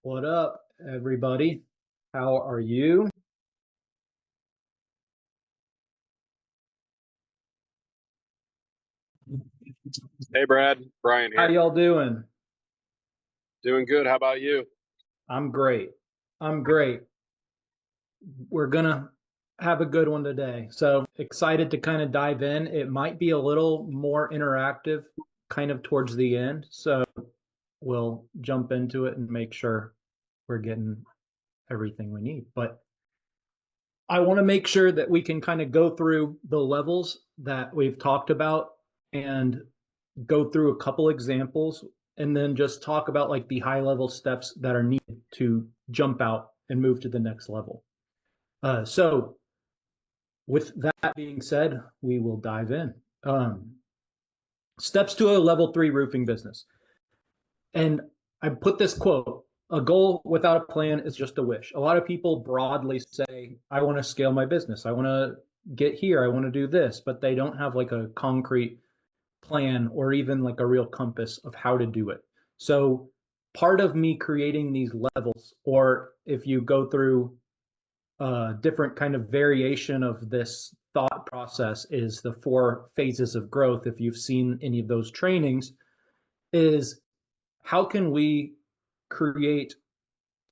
What up, everybody? How are you? Hey Brad, Brian How here. y'all doing? Doing good. How about you? I'm great. I'm great. We're gonna have a good one today. So excited to kind of dive in. It might be a little more interactive kind of towards the end. So we'll jump into it and make sure we're getting everything we need. But I want to make sure that we can kind of go through the levels that we've talked about and go through a couple examples and then just talk about like the high level steps that are needed to jump out and move to the next level. So with that being said, we will dive in. Steps to a level 3 roofing business. And I put this quote: a goal without a plan is just a wish. A lot of people broadly say, I want to scale my business. I want to get here. I want to do this, but they don't have like a concrete plan or even like a real compass of how to do it. So part of me creating these levels, or if you go through a different kind of variation of this thought process, is the 4 phases of growth. If you've seen any of those trainings, is how can we create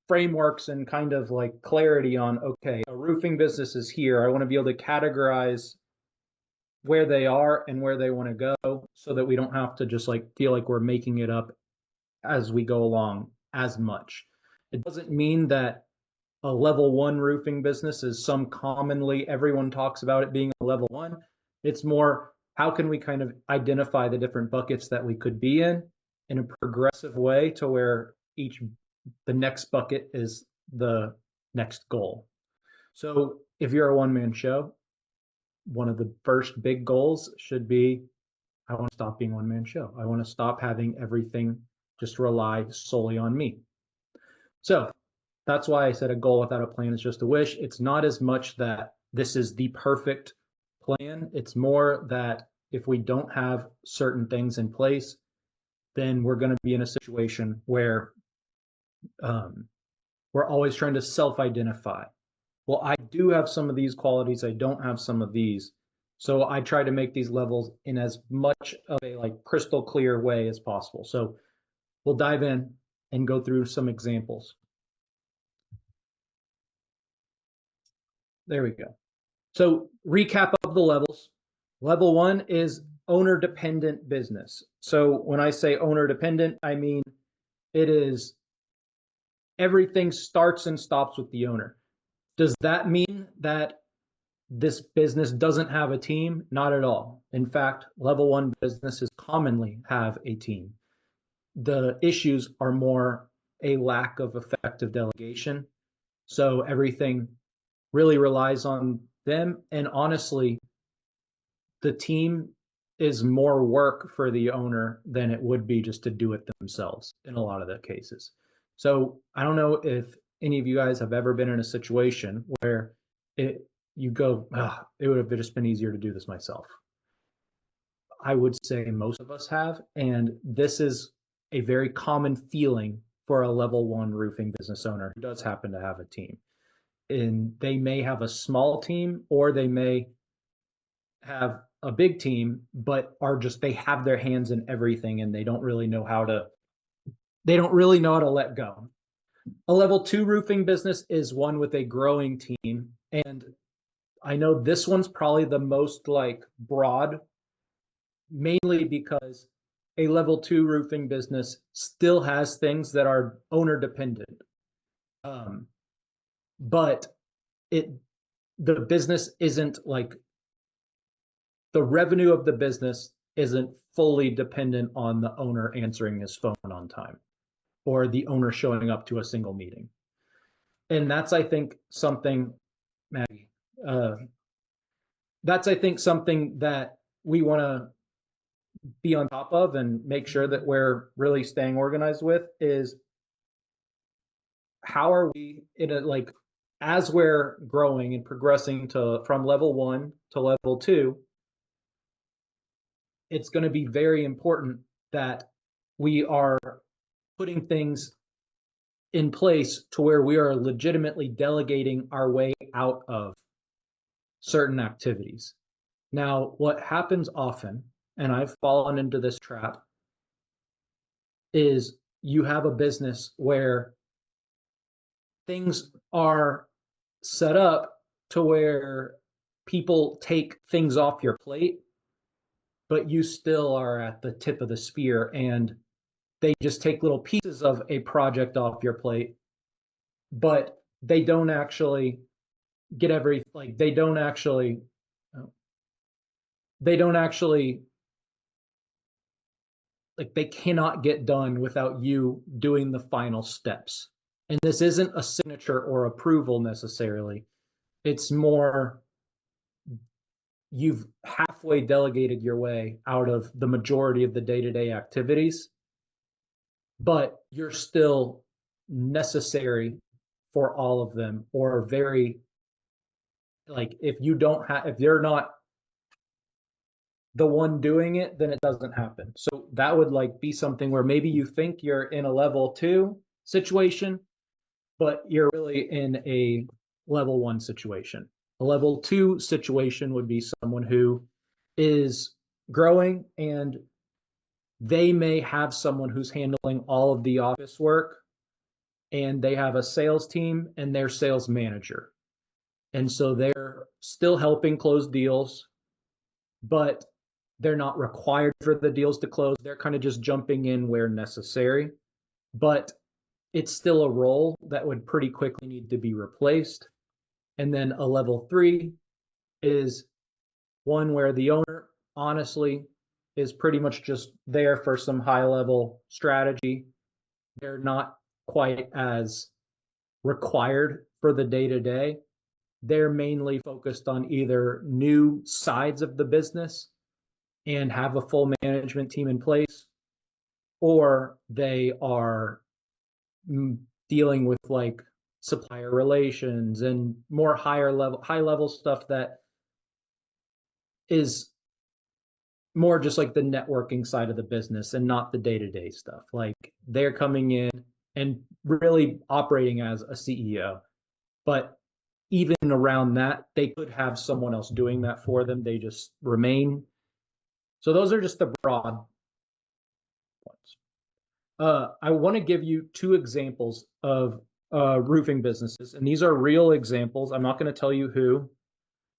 frameworks and kind of like clarity on, okay, a roofing business is here. I want to be able to categorize where they are and where they want to go so that we don't have to just like feel like we're making it up as we go along as much. It doesn't mean that a level 1 roofing business is some commonly everyone talks about it being a level 1. It's more, how can we kind of identify the different buckets that we could be in a progressive way to where the next bucket is the next goal. So if you're a one-man show, one of the first big goals should be, I want to stop being one-man show. I want to stop having everything just rely solely on me. So that's why I said a goal without a plan is just a wish. It's not as much that this is the perfect plan. It's more that if we don't have certain things in place, then we're going to be in a situation where we're always trying to self-identify. Well, I do have some of these qualities. I don't have some of these. So I try to make these levels in as much of a like crystal clear way as possible. So we'll dive in and go through some examples. There we go. So recap of the levels. Level 1 is owner dependent business. So when I say owner dependent, I mean it is everything starts and stops with the owner. Does that mean that this business doesn't have a team? Not at all. In fact, level 1 businesses commonly have a team. The issues are more a lack of effective delegation. So everything really relies on them. And honestly, the team is more work for the owner than it would be just to do it themselves in a lot of the cases. So I don't know if any of you guys have ever been in a situation where you go, it would have just been easier to do this myself. I would say most of us have, and this is a very common feeling for a level 1 roofing business owner who does happen to have a team. And they may have a small team, or they may have a big team, but they have their hands in everything and they don't really know how to let go. A level 2 roofing business is one with a growing team. And I know this one's probably the most like broad, mainly because a level 2 roofing business still has things that are owner dependent. But the business isn't like, the revenue of the business isn't fully dependent on the owner answering his phone on time or the owner showing up to a single meeting. And that's, I think, something, Maggie, that's, I think, something that we want to be on top of and make sure that we're really staying organized with, is how are we in a, like, as we're growing and progressing from level 1 to level 2, it's going to be very important that we are putting things in place to where we are legitimately delegating our way out of certain activities. Now, what happens often, and I've fallen into this trap, is you have a business where things are set up to where people take things off your plate, but you still are at the tip of the spear and they just take little pieces of a project off your plate, but they don't actually get every, like, they don't actually, like, they cannot get done without you doing the final steps. And this isn't a signature or approval necessarily. It's more you've halfway delegated your way out of the majority of the day-to-day activities, but you're still necessary for all of them, or very, like, if you don't have, if you're not the one doing it, then it doesn't happen. So that would like be something where maybe you think you're in a level 2 situation, but you're really in a level 1 situation. A level 2 situation would be someone who is growing and they may have someone who's handling all of the office work, and they have a sales team and their sales manager. And so they're still helping close deals, but they're not required for the deals to close. They're kind of just jumping in where necessary, but it's still a role that would pretty quickly need to be replaced. And then a level 3 is one where the owner honestly is pretty much just there for some high level strategy. They're not quite as required for the day to day. They're mainly focused on either new sides of the business and have a full management team in place, or they are dealing with like supplier relations and more high level stuff that is more just like the networking side of the business and not the day-to-day stuff. Like they're coming in and really operating as a CEO, but even around that, they could have someone else doing that for them. They just remain. So those are just the broad points. I want to give you 2 examples of roofing businesses, and these are real examples. I'm not going to tell you who,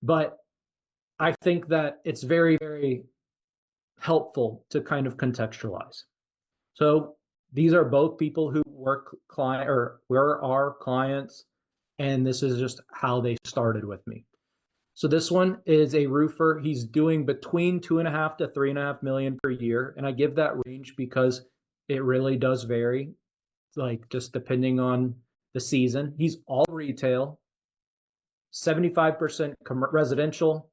but I think that it's very, very helpful to kind of contextualize. So these are both people who work client or were our clients, and this is just how they started with me. So this one is a roofer. He's doing between 2.5 to 3.5 million per year, and I give that range because it really does vary, like just depending on the season. He's all retail, 75% residential.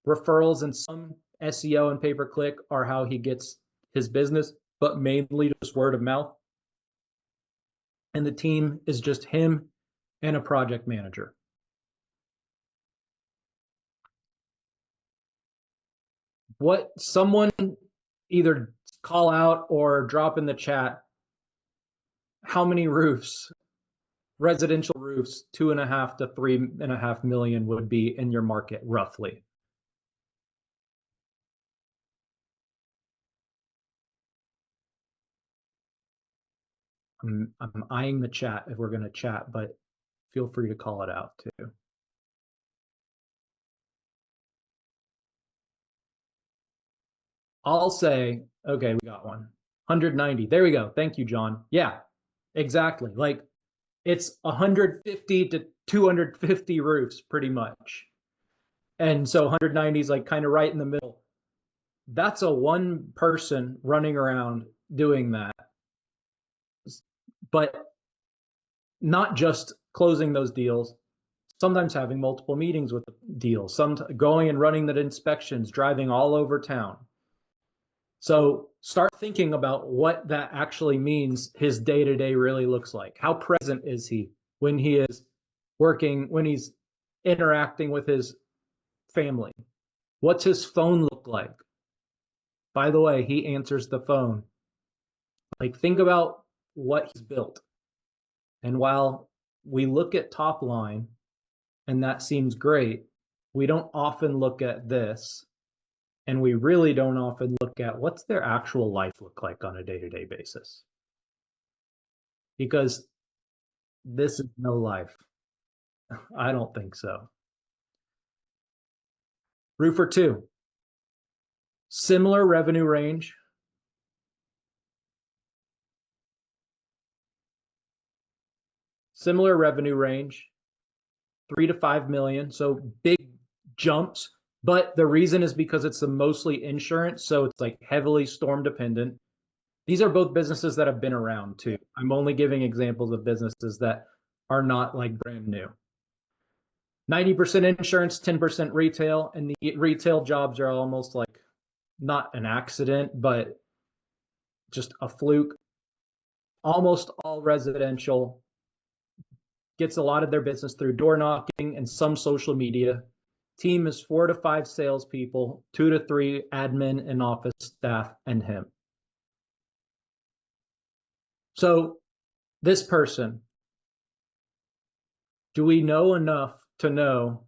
Referrals and some SEO and pay-per-click are how he gets his business, but mainly just word of mouth. And the team is just him and a project manager. What someone either call out or drop in the chat how many roofs, residential roofs, 2.5 to 3.5 million would be in your market roughly. I'm eyeing the chat if we're going to chat, but feel free to call it out too. I'll say, okay, we got one. 190. There we go. Thank you, John. Yeah, exactly. Like it's 150 to 250 roofs pretty much. And so 190 is like kind of right in the middle. That's a one person running around doing that. But not just closing those deals, sometimes having multiple meetings with the deals, some going and running the inspections, driving all over town. So start thinking about what that actually means his day-to-day really looks like. How present is he when he is working, when he's interacting with his family? What's his phone look like? By the way, he answers the phone. Like think about what he's built. And while we look at top line and that seems great, we don't often look at this, and we really don't often look at what's their actual life look like on a day-to-day basis. Because this is no life. I don't think so. Roofer 2, similar revenue range. Similar revenue range, 3 to 5 million. So big jumps. But the reason is because it's mostly insurance. So it's like heavily storm dependent. These are both businesses that have been around too. I'm only giving examples of businesses that are not like brand new. 90% insurance, 10% retail, and the retail jobs are almost like not an accident, but just a fluke. Almost all residential, gets a lot of their business through door knocking and some social media. Team is 4 to 5 salespeople, 2 to 3 admin and office staff, and him. So this person, do we know enough to know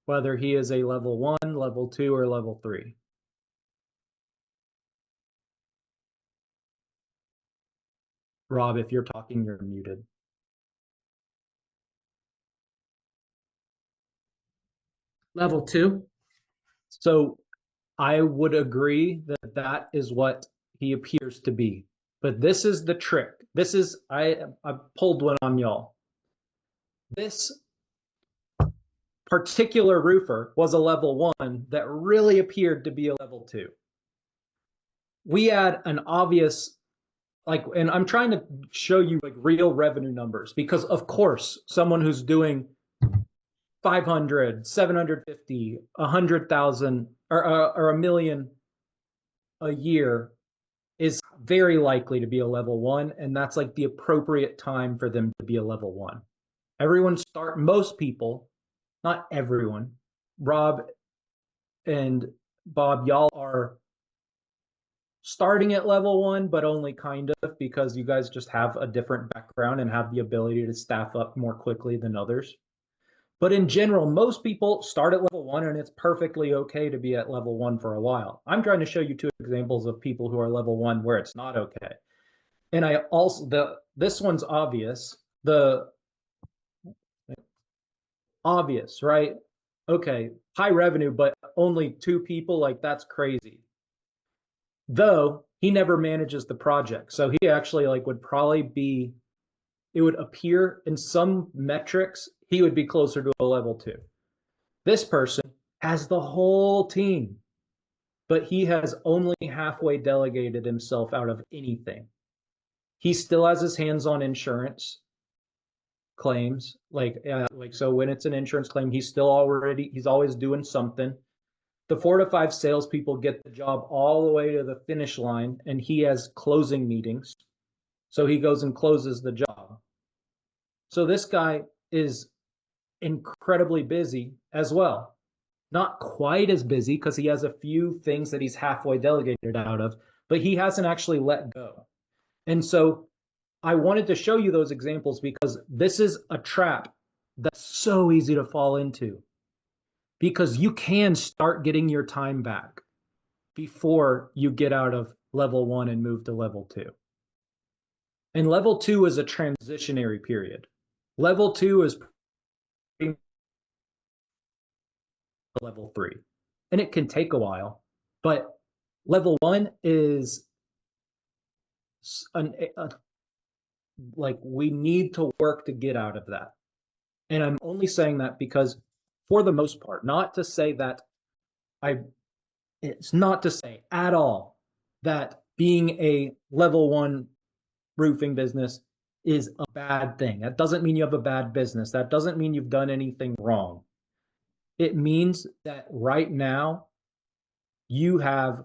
whether he is a level 1, level 2, or level 3? Rob, if you're talking, you're muted. Level 2. So I would agree that that is what he appears to be. But this is the trick. This is, I pulled one on y'all. This particular roofer was a level 1 that really appeared to be a level 2. We had an obvious, like, and I'm trying to show you like real revenue numbers, because of course, someone who's doing 500, 750, 100,000 or a million a year is very likely to be a level 1, and that's like the appropriate time for them to be a level 1. Most people, not everyone, Rob and Bob, y'all are starting at level 1, but only kind of, because you guys just have a different background and have the ability to staff up more quickly than others. But in general, most people start at level 1, and it's perfectly okay to be at level 1 for a while. I'm trying to show you 2 examples of people who are level 1 where it's not okay. And I also, this one's obvious. Obvious, right? Okay, high revenue, but only 2 people, like that's crazy. Though he never manages the project. So he actually like would probably be, it would appear in some metrics, he would be closer to a level 2. This person has the whole team, but he has only halfway delegated himself out of anything. He still has his hands on insurance claims, like so when it's an insurance claim, he's always doing something. The 4 to 5 salespeople get the job all the way to the finish line, and he has closing meetings, so he goes and closes the job. So this guy is incredibly busy as well. Not quite as busy because he has a few things that he's halfway delegated out of, but he hasn't actually let go. And so I wanted to show you those examples because this is a trap that's so easy to fall into, because you can start getting your time back before you get out of level 1 and move to level 2. And level 2 is a transitionary period. Level 2 is level 3, and it can take a while, but level 1 is like we need to work to get out of that. And I'm only saying that because for the most part, it's not to say at all that being a level 1 roofing business is a bad thing. That doesn't mean you have a bad business. That doesn't mean you've done anything wrong. It means that right now you have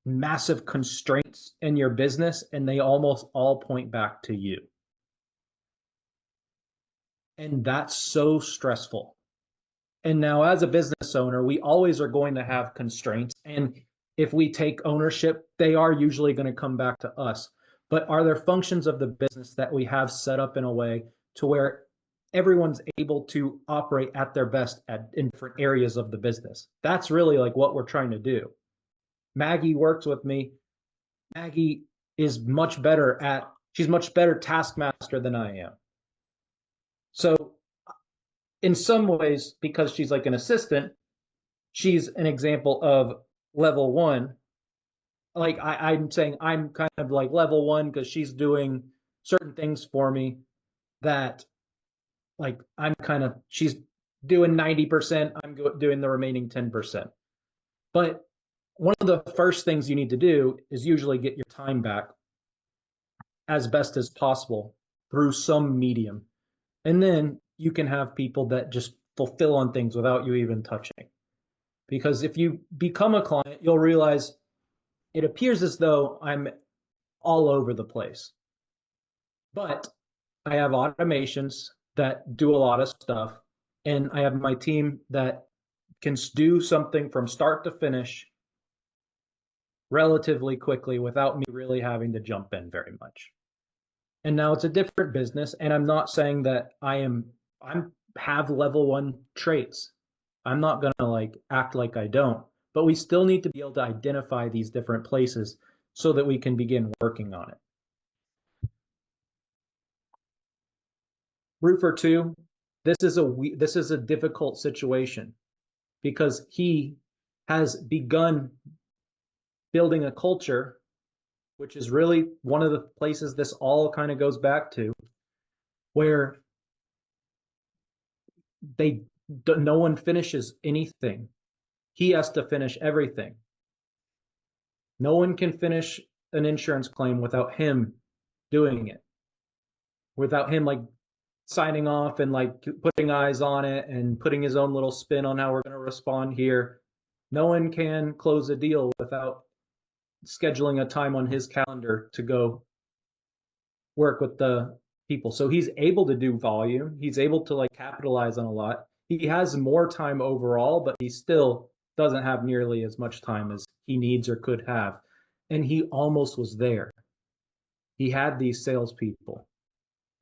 massive constraints in your business, and they almost all point back to you. And that's so stressful. And now, as a business owner, we always are going to have constraints. And if we take ownership, they are usually going to come back to us. but are there functions of the business that we have set up in a way to where everyone's able to operate at their best in different areas of the business? That's really like what we're trying to do. Maggie works with me. Maggie is much better she's much better taskmaster than I am. So in some ways, because she's like an assistant, she's an example of level one. Like I'm saying I'm kind of like level one because she's doing certain things for me that like she's doing 90%, I'm doing the remaining 10%. But one of the first things you need to do is usually get your time back as best as possible through some medium. And then you can have people that just fulfill on things without you even touching. Because if you become a client, you'll realize it appears as though I'm all over the place. But I have automations that do a lot of stuff, and I have my team that can do something from start to finish relatively quickly without me really having to jump in very much. And now it's a different business, and I'm not saying that I have level one traits. I'm not gonna like act like I don't, but we still need to be able to identify these different places so that we can begin working on it. Roofer 2, this is a difficult situation because he has begun building a culture, which is really one of the places this all kind of goes back to, where no one finishes anything. He has to finish everything. No one can finish an insurance claim without him doing it, without him like signing off and like putting eyes on it and putting his own little spin on how we're going to respond here. No one can close a deal without scheduling a time on his calendar to go work with the people. So he's able to do volume. He's able to like capitalize on a lot. He has more time overall, but he still doesn't have nearly as much time as he needs or could have. And he almost was there. He had these salespeople.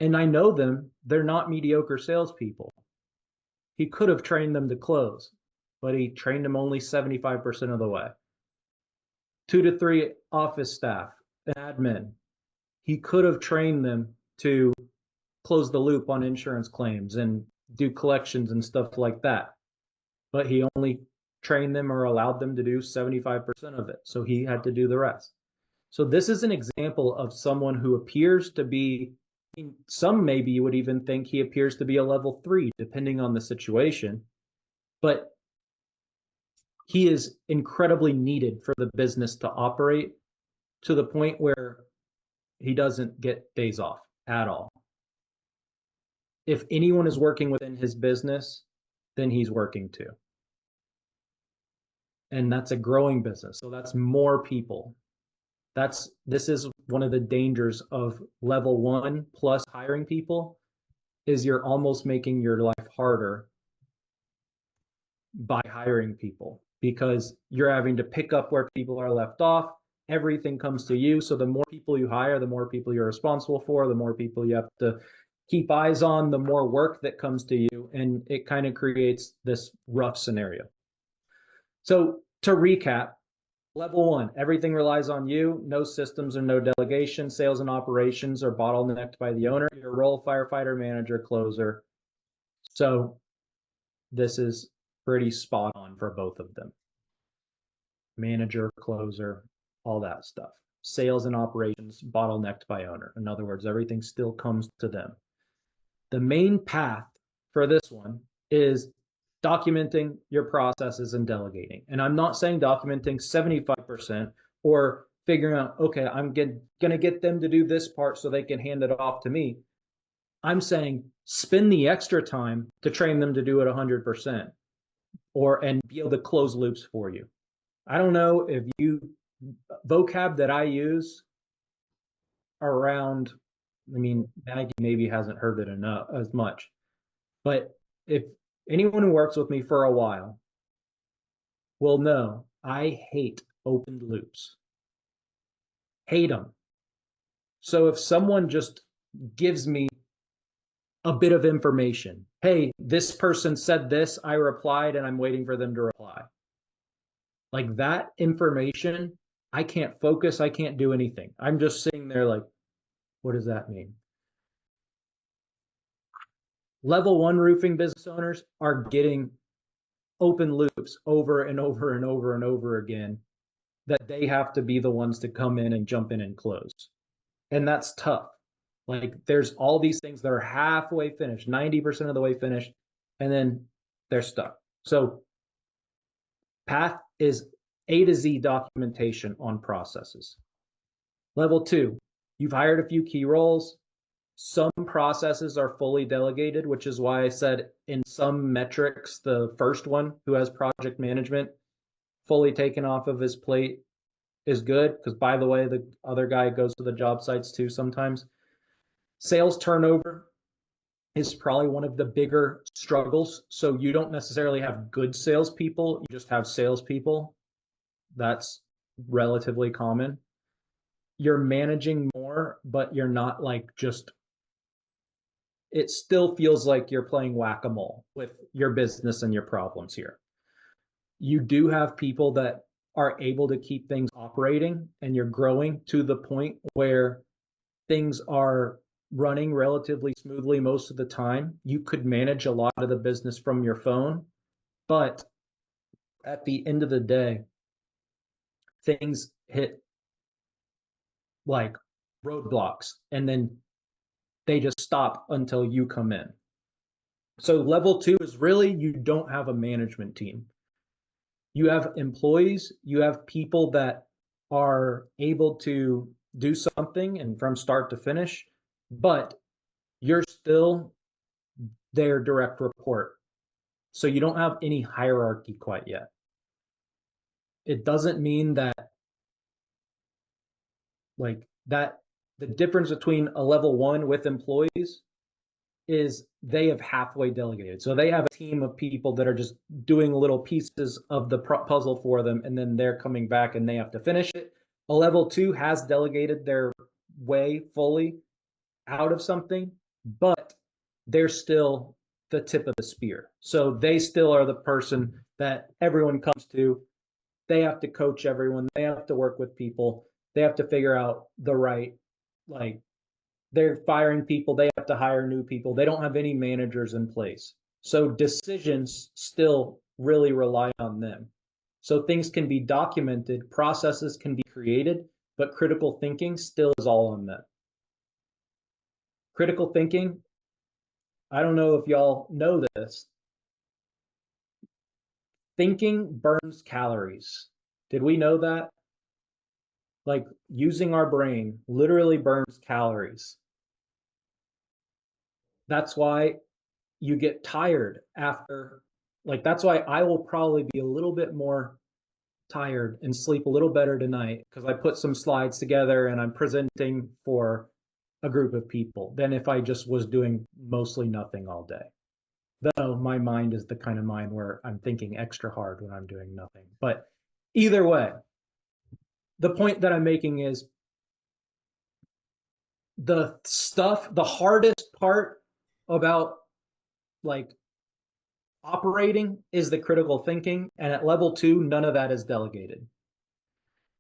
And I know them, they're not mediocre salespeople. He could have trained them to close, but he trained them only 75% of the way. 2 to 3 office staff, an admin. He could have trained them to close the loop on insurance claims and do collections and stuff like that. But he only trained them or allowed them to do 75% of it. So he had to do the rest. So this is an example of someone who appears to be, some maybe you would even think he appears to be a level 3, depending on the situation. But he is incredibly needed for the business to operate to the point where he doesn't get days off at all. If anyone is working within his business, then he's working too. And that's a growing business. So that's more people. This is one of the dangers of level 1 plus hiring people is you're almost making your life harder by hiring people because you're having to pick up where people are left off. Everything comes to you. So the more people you hire, the more people you're responsible for, the more people you have to keep eyes on, the more work that comes to you. And it kind of creates this rough scenario. So to recap, level 1, everything relies on you. No systems or no delegation. Sales and operations are bottlenecked by the owner. Your role, firefighter, manager, closer. So this is pretty spot on for both of them. Manager, closer, all that stuff. Sales and operations bottlenecked by owner. In other words, everything still comes to them. The main path for this one is documenting your processes and delegating. And I'm not saying documenting 75% or figuring out, okay, I'm going to get them to do this part so they can hand it off to me. I'm saying spend the extra time to train them to do it 100% and be able to close loops for you. I don't know if vocab that I use around, I mean, Maggie maybe hasn't heard it enough as much, but if anyone who works with me for a while will know I hate open loops. Hate them. So if someone just gives me a bit of information, hey, this person said this, I replied, and I'm waiting for them to reply. Like that information, I can't focus, I can't do anything. I'm just sitting there like, what does that mean? Level one roofing business owners are getting open loops over and over and over and over again that they have to be the ones to come in and jump in and close. And that's tough. Like there's all these things that are halfway finished, 90% of the way finished, and then they're stuck. So path is A to Z documentation on processes. Level two, you've hired a few key roles. Some processes are fully delegated, which is why I said in some metrics, the first one who has project management fully taken off of his plate is good. Because by the way, the other guy goes to the job sites too sometimes. Sales turnover is probably one of the bigger struggles. So you don't necessarily have good salespeople, you just have salespeople. That's relatively common. You're managing more, but you're not like just, it still feels like you're playing whack-a-mole with your business and your problems here. You do have people that are able to keep things operating and you're growing to the point where things are running relatively smoothly most of the time. You could manage a lot of the business from your phone, but at the end of the day, things hit like roadblocks and then they just stop until you come in. So level two is really you don't have a management team. You have employees, you have people that are able to do something and from start to finish, but you're still their direct report. So you don't have any hierarchy quite yet. It doesn't mean that like that the difference between a level one with employees is they have halfway delegated. So they have a team of people that are just doing little pieces of the puzzle for them, and then they're coming back and they have to finish it. A level two has delegated their way fully out of something, but they're still the tip of the spear. So they still are the person that everyone comes to. They have to coach everyone. They have to work with people. They have to figure out the right, like, they're firing people. They have to hire new people. They don't have any managers in place. So decisions still really rely on them. So things can be documented, processes can be created, but critical thinking still is all on them. Critical thinking, I don't know if y'all know this. Thinking burns calories. Did we know that? Like using our brain literally burns calories. That's why you get tired after, like, that's why I will probably be a little bit more tired and sleep a little better tonight because I put some slides together and I'm presenting for a group of people than if I just was doing mostly nothing all day. Though my mind is the kind of mind where I'm thinking extra hard when I'm doing nothing. But either way, the point that I'm making is the hardest part about like operating is the critical thinking. And at level two, none of that is delegated.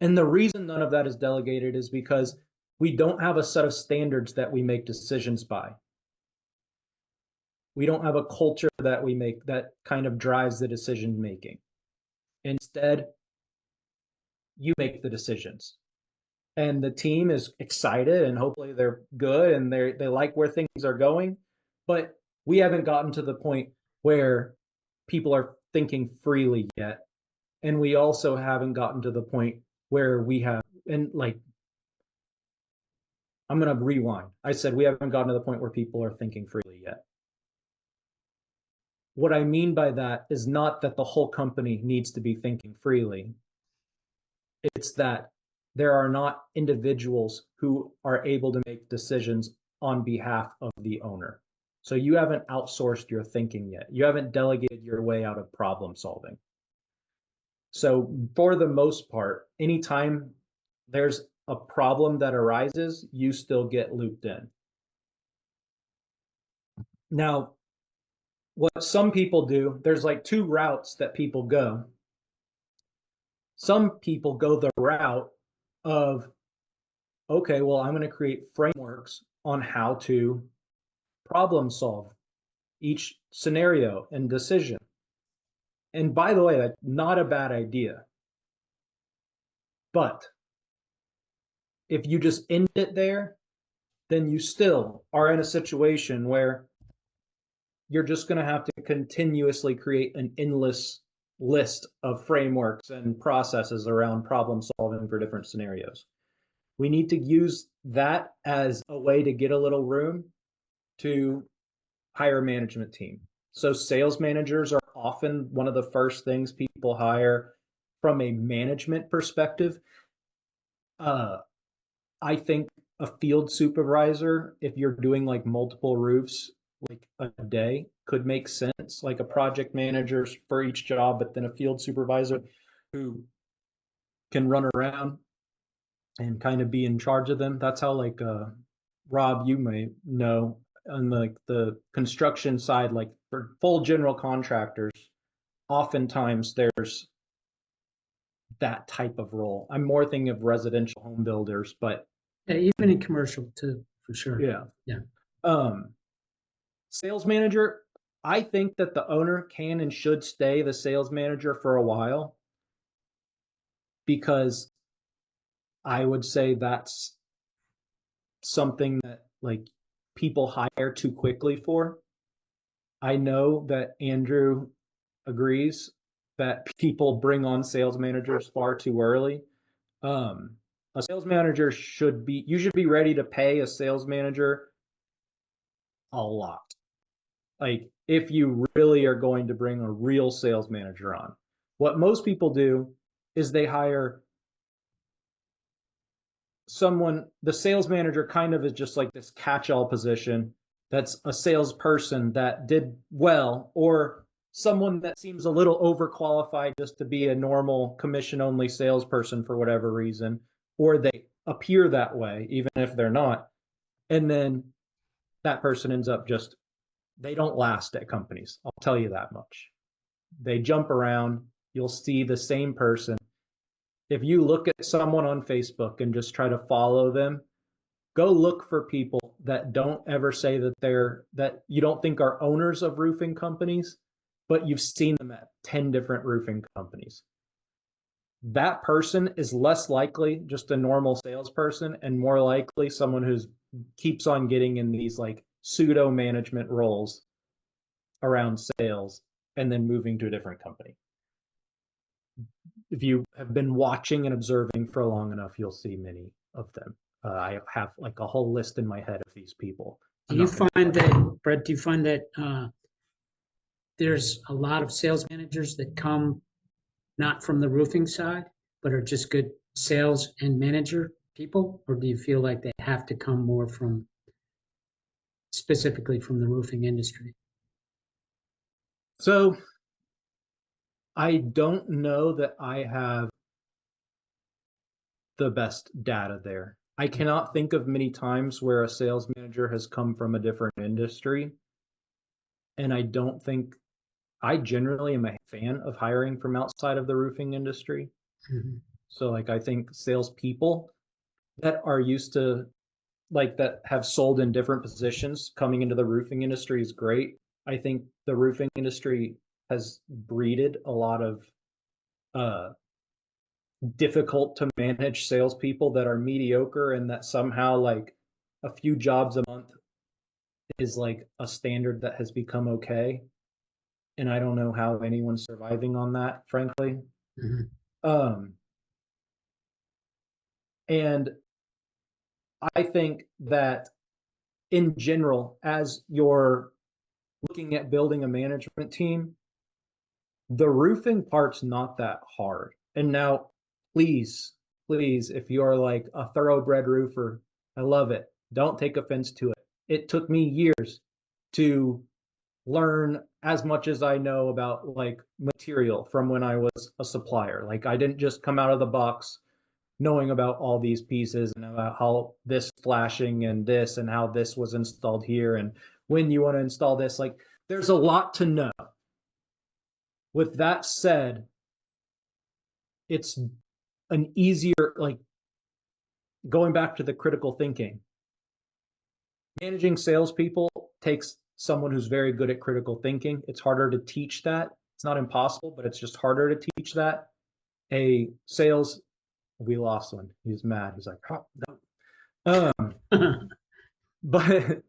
And the reason none of that is delegated is because we don't have a set of standards that we make decisions by. We don't have a culture that we make that kind of drives the decision making. Instead, you make the decisions. And the team is excited and hopefully they're good and they like where things are going. But we haven't gotten to the point where people are thinking freely yet. And we also haven't gotten to the point where we have, and like, I'm going to rewind. I said we haven't gotten to the point where people are thinking freely yet. What I mean by that is not that the whole company needs to be thinking freely. It's that there are not individuals who are able to make decisions on behalf of the owner. So you haven't outsourced your thinking yet. You haven't delegated your way out of problem solving. So for the most part, anytime there's a problem that arises, you still get looped in. Now, what some people do, there's like two routes that people go. Some people go the route of, okay, well, I'm going to create frameworks on how to problem solve each scenario and decision. And by the way, that's not a bad idea. But if you just end it there, then you still are in a situation where you're just going to have to continuously create an endless list of frameworks and processes around problem solving for different scenarios. We need to use that as a way to get a little room to hire a management team. So sales managers are often one of the first things people hire from a management perspective. I think a field supervisor, if you're doing like multiple roofs, like a day, could make sense, like a project manager for each job, but then a field supervisor who can run around and kind of be in charge of them. That's how like Rob, you may know, on the construction side, like for full general contractors, oftentimes there's that type of role. I'm more thinking of residential home builders, but Yeah, even in commercial too, for sure. yeah. Yeah. Sales manager, I think that the owner can and should stay the sales manager for a while, because I would say that's something that like people hire too quickly for. I know that Andrew agrees that people bring on sales managers far too early. A sales manager you should be ready to pay a sales manager a lot. Like if you really are going to bring a real sales manager on. What most people do is they hire someone, the sales manager kind of is just like this catch-all position that's a salesperson that did well, or someone that seems a little overqualified just to be a normal commission-only salesperson for whatever reason, or they appear that way even if they're not. And then that person ends up just, they don't last at companies. I'll tell you that much. They jump around. You'll see the same person. If you look at someone on Facebook and just try to follow them, go look for people that don't ever say that you don't think are owners of roofing companies, but you've seen them at 10 different roofing companies. That person is less likely just a normal salesperson and more likely someone who's keeps on getting in these like pseudo management roles around sales and then moving to a different company. If you have been watching and observing for long enough, you'll see many of them. I have like a whole list in my head of these people. Do you find that, Brett, there's a lot of sales managers that come not from the roofing side, but are just good sales and manager people? Or do you feel like they have to come more from, specifically from the roofing industry? So I don't know that I have the best data there. I cannot think of many times where a sales manager has come from a different industry. And I generally am a fan of hiring from outside of the roofing industry. Mm-hmm. So like I think salespeople that are used to like that have sold in different positions coming into the roofing industry is great. I think the roofing industry has breeded a lot of difficult to manage salespeople that are mediocre, and that somehow like a few jobs a month is like a standard that has become okay. And I don't know how anyone's surviving on that, frankly. Mm-hmm. And I think that in general, as you're looking at building a management team, the roofing part's not that hard. And now, please, if you're like a thoroughbred roofer, I love it. Don't take offense to it. It took me years to learn as much as I know about like material from when I was a supplier. Like I didn't just come out of the box knowing about all these pieces and about how this flashing and this and how this was installed here and when you want to install this. Like, there's a lot to know. With that said, it's an easier, like, going back to the critical thinking. Managing salespeople takes someone who's very good at critical thinking. It's harder to teach that. It's not impossible, but it's just harder to teach that. We lost one. He's mad. He's like, oh, no. But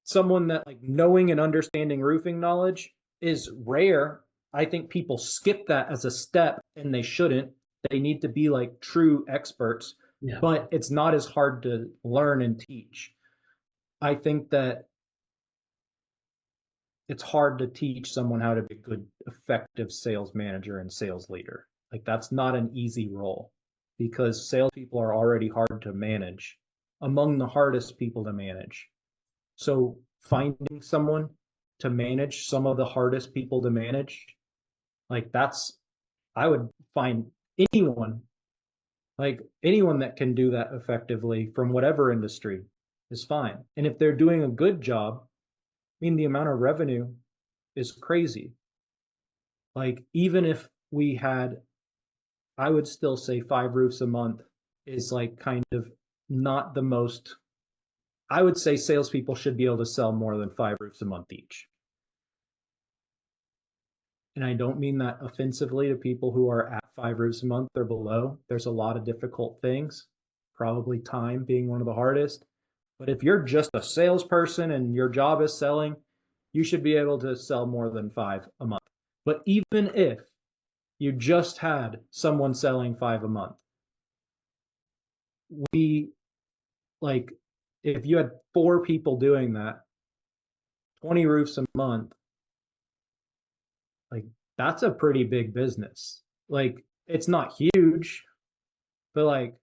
someone that, like, knowing and understanding roofing knowledge is rare. I think people skip that as a step, and they shouldn't. They need to be like true experts, Yeah. but it's not as hard to learn and teach. I think that it's hard to teach someone how to be a good, effective sales manager and sales leader. Like, that's not an easy role, because salespeople are already hard to manage, among the hardest people to manage. So finding someone to manage some of the hardest people to manage, like, I would find anyone, like anyone that can do that effectively from whatever industry is fine. And if they're doing a good job, I mean, the amount of revenue is crazy. Like, even if we had, I would still say 5 roofs a month is like kind of not the most. I would say salespeople should be able to sell more than 5 roofs a month each. And I don't mean that offensively to people who are at 5 roofs a month or below. There's a lot of difficult things, probably time being one of the hardest. But if you're just a salesperson and your job is selling, you should be able to sell more than 5 a month. But even if you just had someone selling 5 a month, like, if you had 4 people doing that, 20 roofs a month, like, that's a pretty big business. Like, it's not huge, but like,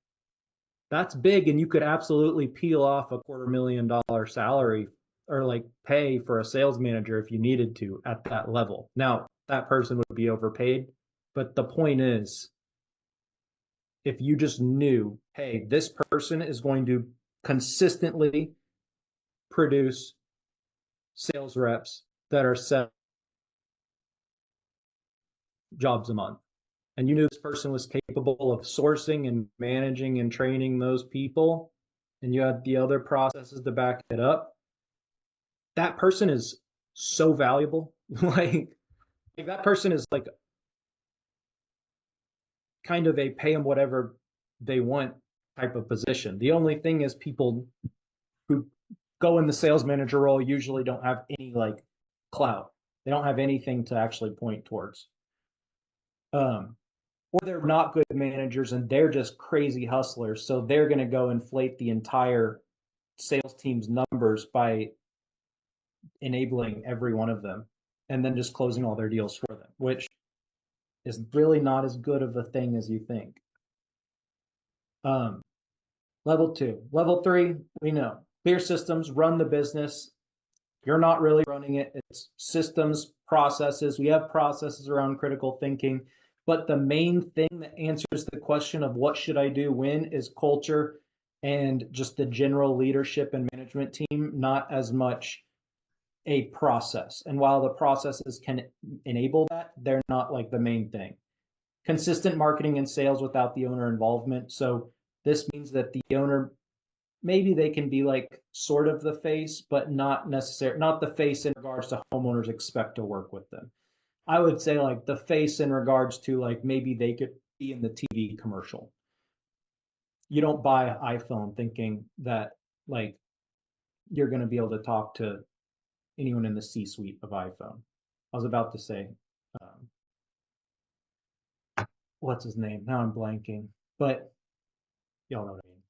that's big, and you could absolutely peel off a $250,000 salary or like pay for a sales manager if you needed to at that level. Now, that person would be overpaid, but the point is, if you just knew, hey, this person is going to consistently produce sales reps that are set jobs a month, and you knew this person was capable of sourcing and managing and training those people, and you had the other processes to back it up, that person is so valuable. like that person is like kind of a pay them whatever they want type of position. The only thing is, people who go in the sales manager role usually don't have any like clout. They don't have anything to actually point towards. Or they're not good managers and they're just crazy hustlers. So they're going to go inflate the entire sales team's numbers by enabling every one of them and then just closing all their deals for them, which is really not as good of a thing as you think. Level 2. Level 3, we know. Clear systems, run the business. You're not really running it. It's systems, processes. We have processes around critical thinking. But the main thing that answers the question of what should I do when is culture and just the general leadership and management team, not as much a process. And while the processes can enable that, they're not like the main thing. Consistent marketing and sales without the owner involvement. So this means that the owner, maybe they can be like sort of the face, but not the face in regards to homeowners expect to work with them. I would say like the face in regards to like maybe they could be in the TV commercial. You don't buy an iPhone thinking that like you're going to be able to talk to anyone in the C-suite of iPhone. I was about to say, what's his name? Now I'm blanking, but y'all know what I mean.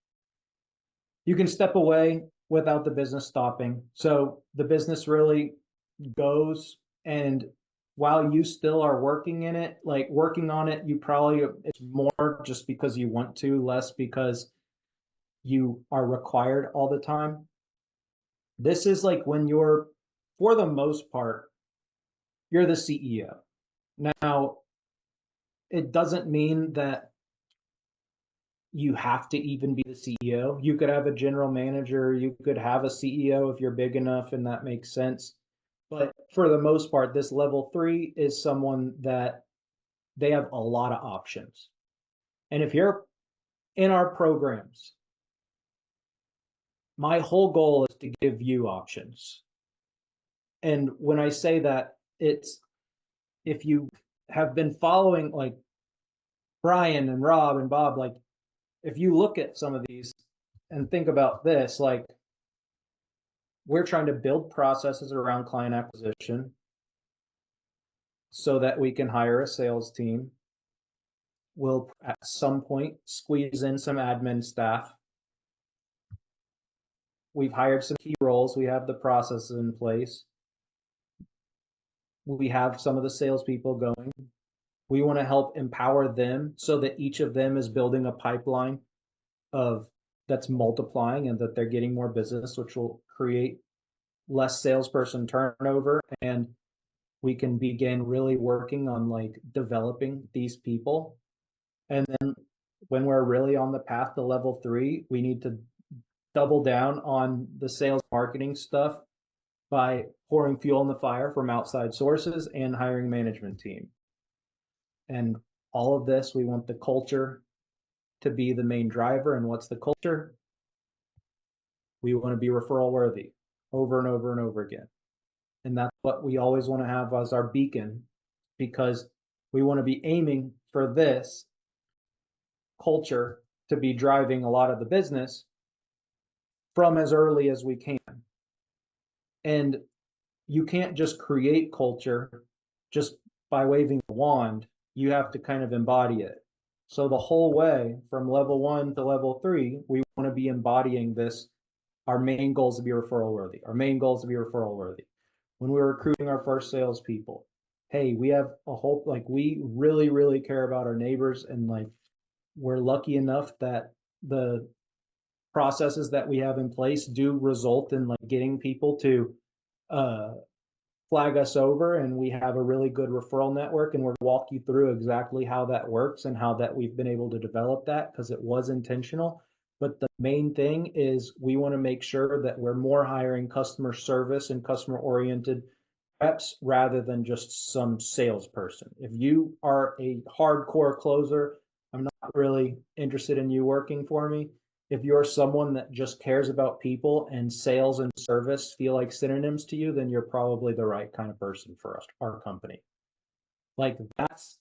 You can step away without the business stopping. So the business really goes, and while you still are working in it, like working on it, it's more just because you want to, less because you are required all the time. This is like when you're, for the most part, you're the CEO. Now, it doesn't mean that you have to even be the CEO. You could have a general manager, you could have a CEO if you're big enough and that makes sense. But for the most part, this level 3 is someone that they have a lot of options. And if you're in our programs, my whole goal is to give you options. And when I say that, it's if you have been following like Brian and Rob and Bob, like if you look at some of these and think about this, like we're trying to build processes around client acquisition so that we can hire a sales team. We'll at some point squeeze in some admin staff. We've hired some key roles. We have the processes in place. We have some of the salespeople going. We want to help empower them so that each of them is building a pipeline of that's multiplying and that they're getting more business, which will create less salesperson turnover. And we can begin really working on like developing these people. And then when we're really on the path to level 3, we need to double down on the sales marketing stuff by pouring fuel in the fire from outside sources and hiring management team. And all of this, we want the culture to be the main driver. And what's the culture? We want to be referral worthy over and over and over again. And that's what we always want to have as our beacon, because we want to be aiming for this culture to be driving a lot of the business from as early as we can. And you can't just create culture just by waving a wand. You have to kind of embody it. So the whole way from level 1 to level 3, we want to be embodying this. Our main goal is to be referral worthy. Our main goal is to be referral worthy. When we're recruiting our first salespeople, hey, we have a whole, like, we really, really care about our neighbors. And like, we're lucky enough that the processes that we have in place do result in like getting people to flag us over, and we have a really good referral network, and we'll walk you through exactly how that works and how that we've been able to develop that because it was intentional. But the main thing is we want to make sure that we're more hiring customer service and customer oriented reps rather than just some salesperson. If you are a hardcore closer, I'm not really interested in you working for me. If you're someone that just cares about people and sales and service feel like synonyms to you, then you're probably the right kind of person for us, our company. Like that's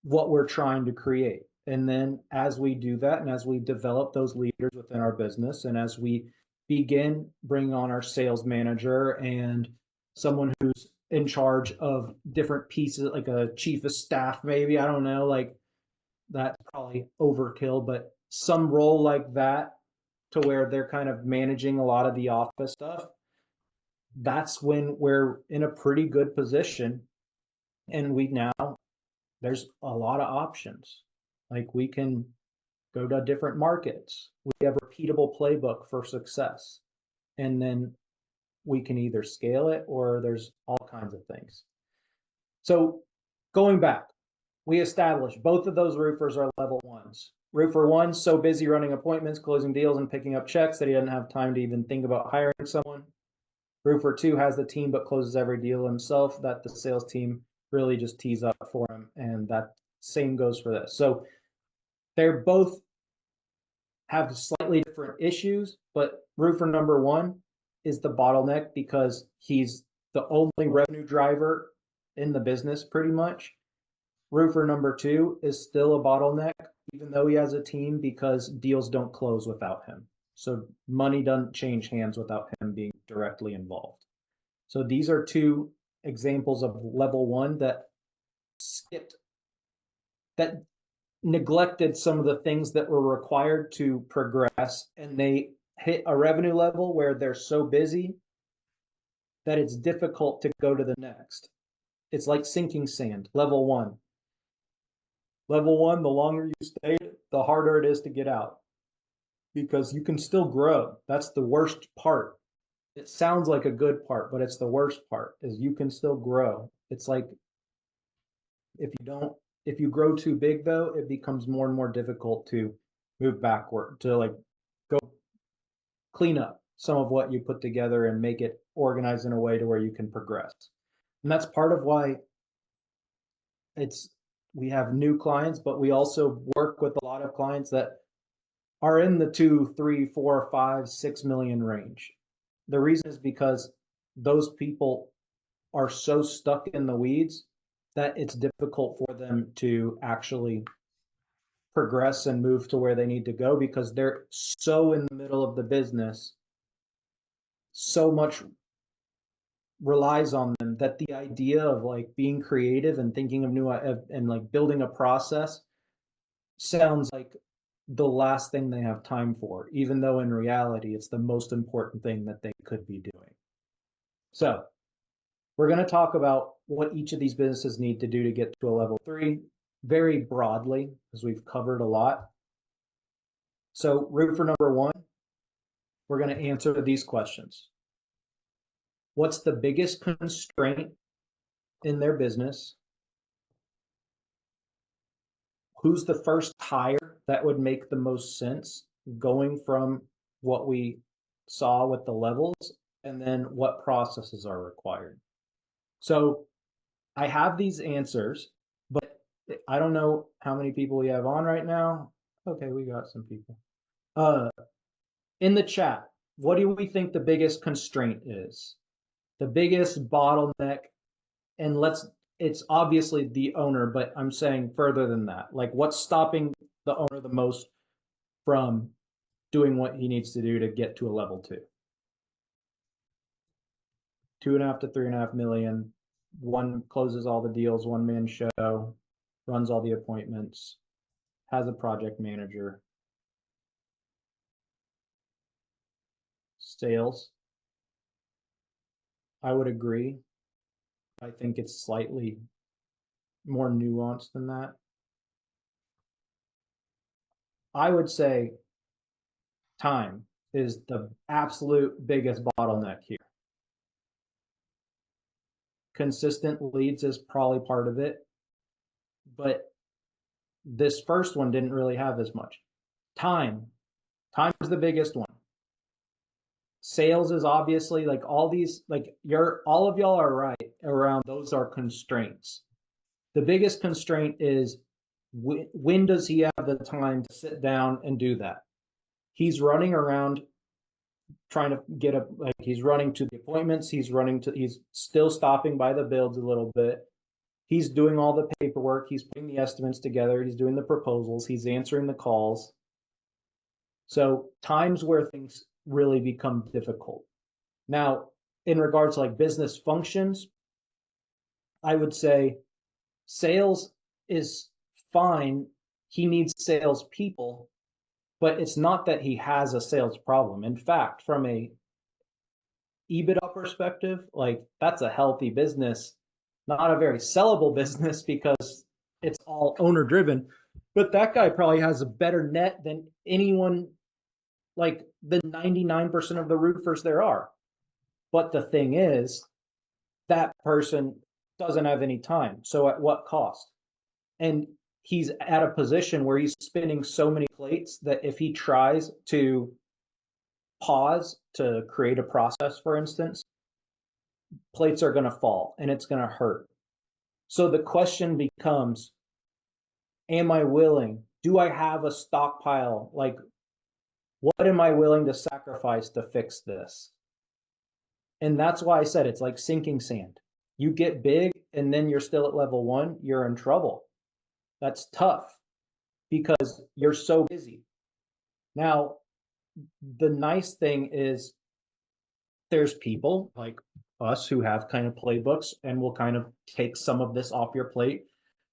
what we're trying to create. And then as we do that, and as we develop those leaders within our business, and as we begin bringing on our sales manager and someone who's in charge of different pieces, like a chief of staff, maybe, I don't know, like that's probably overkill, but some role like that to where they're kind of managing a lot of the office stuff, that's when we're in a pretty good position. And there's a lot of options. Like we can go to different markets. We have a repeatable playbook for success. And then we can either scale it or there's all kinds of things. So going back, we established both of those roofers are level 1s. Roofer 1, so busy running appointments, closing deals, and picking up checks that he doesn't have time to even think about hiring someone. Roofer 2 has the team but closes every deal himself that the sales team really just tees up for him. And that same goes for this. So they're both have slightly different issues, but roofer number 1 is the bottleneck because he's the only revenue driver in the business pretty much. Roofer number 2 is still a bottleneck, even though he has a team, because deals don't close without him. So money doesn't change hands without him being directly involved. So these are 2 examples of level 1 that neglected some of the things that were required to progress, and they hit a revenue level where they're so busy that it's difficult to go to the next. It's like sinking sand, level 1. Level 1, the longer you stay, the harder it is to get out because you can still grow. That's the worst part. It sounds like a good part, but it's the worst part is you can still grow. It's like if you grow too big though, it becomes more and more difficult to move backward, to like go clean up some of what you put together and make it organized in a way to where you can progress. And that's part of why we have new clients, but we also work with a lot of clients that are in the 2, 3, 4, 5, 6 million range. The reason is because those people are so stuck in the weeds that it's difficult for them to actually progress and move to where they need to go, because they're so in the middle of the business. So much relies on them that the idea of like being creative and thinking of new and like building a process sounds like the last thing they have time for, even though in reality it's the most important thing that they could be doing. So we're going to talk about what each of these businesses need to do to get to a level 3, very broadly, because we've covered a lot. So roofer number 1, we're going to answer these questions. What's the biggest constraint in their business? Who's the first hire that would make the most sense, going from what we saw with the levels, and then what processes are required? So I have these answers, but I don't know how many people we have on right now. Okay, we got some people. In the chat, what do we think the biggest constraint is? The biggest bottleneck, and it's obviously the owner, but I'm saying further than that. Like, what's stopping the owner the most from doing what he needs to do to get to a level 2? 2.5 to 3.5 million. One closes all the deals, one man show, runs all the appointments, has a project manager. Sales, I would agree. I think it's slightly more nuanced than that. I would say time is the absolute biggest bottleneck here. Consistent leads is probably part of it, but this first one didn't really have as much. Time is the biggest one. Sales is obviously, like, all these, like, all of y'all are right around those are constraints. The biggest constraint is when does he have the time to sit down and do that? He's running around trying to get he's running to the appointments, he's still stopping by the builds a little bit. He's doing all the paperwork, he's putting the estimates together, he's doing the proposals, he's answering the calls. So times where things really become difficult. Now, in regards to like business functions, I would say sales is fine. He needs sales people, but it's not that he has a sales problem. In fact, from a EBITDA perspective, like, that's a healthy business, not a very sellable business because it's all owner driven, but that guy probably has a better net than anyone, like the 99% of the roofers there are. But the thing is, that person doesn't have any time. So at what cost? And he's at a position where he's spinning so many plates that if he tries to pause to create a process, for instance, plates are going to fall and it's going to hurt. So the question becomes, am I willing? Do I have a stockpile? Like, what am I willing to sacrifice to fix this? And that's why I said it's like sinking sand. You get big and then you're still at level 1, you're in trouble. That's tough because you're so busy. Now, the nice thing is there's people like us who have kind of playbooks and will kind of take some of this off your plate.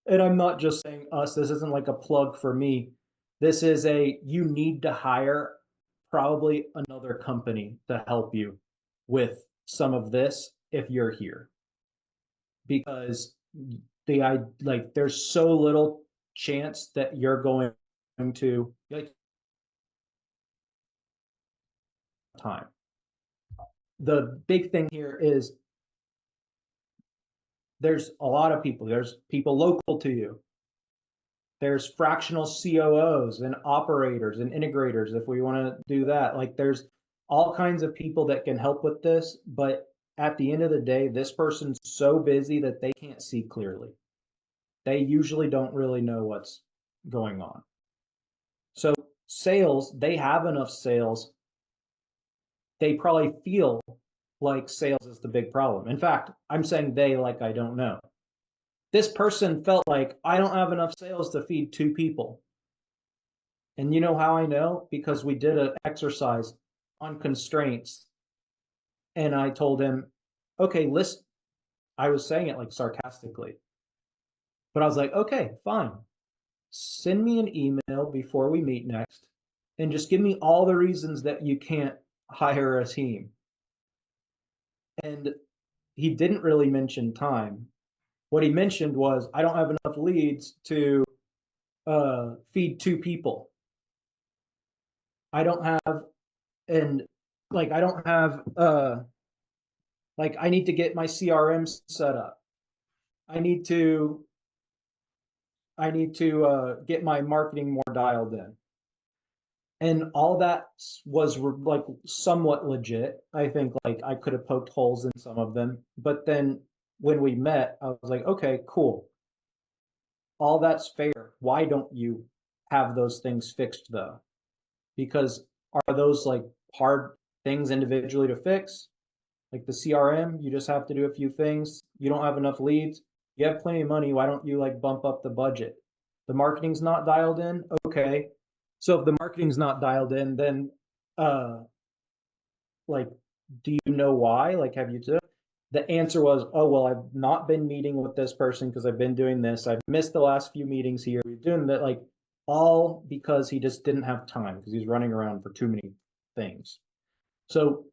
And I'm not just saying us, this isn't like a plug for me. This is you need to hire probably another company to help you with some of this if you're here. Because there's so little chance that you're going to like time. The big thing here is there's a lot of people. There's people local to you. There's fractional COOs and operators and integrators if we want to do that. Like there's all kinds of people that can help with this, but at the end of the day, this person's so busy that they can't see clearly. They usually don't really know what's going on. So sales, they have enough sales. They probably feel like sales is the big problem. In fact, I'm saying they like I don't know. This person felt like I don't have enough sales to feed 2 people. And you know how I know? Because we did an exercise on constraints. And I told him, okay, listen, I was saying it like sarcastically, but I was like, okay, fine. Send me an email before we meet next and just give me all the reasons that you can't hire a team. And he didn't really mention time. What he mentioned was, I don't have enough leads to feed 2 people. I don't have, and like, I don't have, like, I need to get my CRM set up. I need to get my marketing more dialed in. And all that was like somewhat legit. I think like I could have poked holes in some of them, but then when we met, I was like, okay, cool. All that's fair. Why don't you have those things fixed though? Because are those like hard things individually to fix? Like the CRM, you just have to do a few things. You don't have enough leads. You have plenty of money. Why don't you like bump up the budget? The marketing's not dialed in. Okay. So if the marketing's not dialed in, then uh like do you know why? Like have you done? The answer was, oh well, I've not been meeting with this person because I've been doing this. I've missed the last few meetings here. We're doing that like all because he just didn't have time because he's running around for too many things. So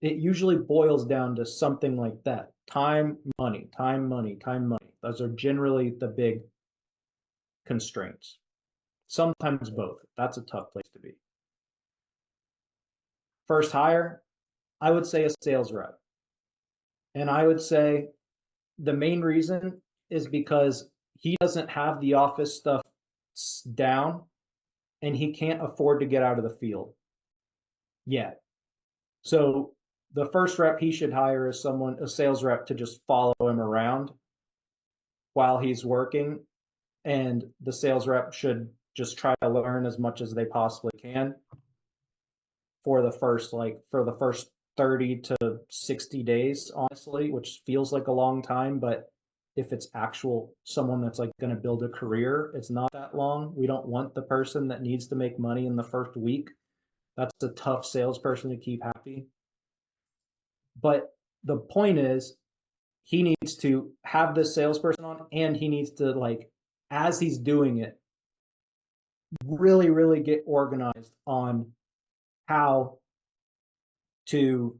it usually boils down to something like that. Time, money, time, money, time, money. Those are generally the big constraints. Sometimes both. That's a tough place to be. First hire, I would say a sales rep. And I would say the main reason is because he doesn't have the office stuff down and he can't afford to get out of the field yet. So the first rep he should hire is someone, a sales rep, to just follow him around while he's working. And the sales rep should just try to learn as much as they possibly can for the first 30 to 60 days, honestly, which feels like a long time, but if it's actual someone that's like going to build a career, it's not that long. We don't want the person that needs to make money in the first week. That's a tough salesperson to keep happy. But the point is, he needs to have this salesperson on, and he needs to like, as he's doing it, really, really get organized on how to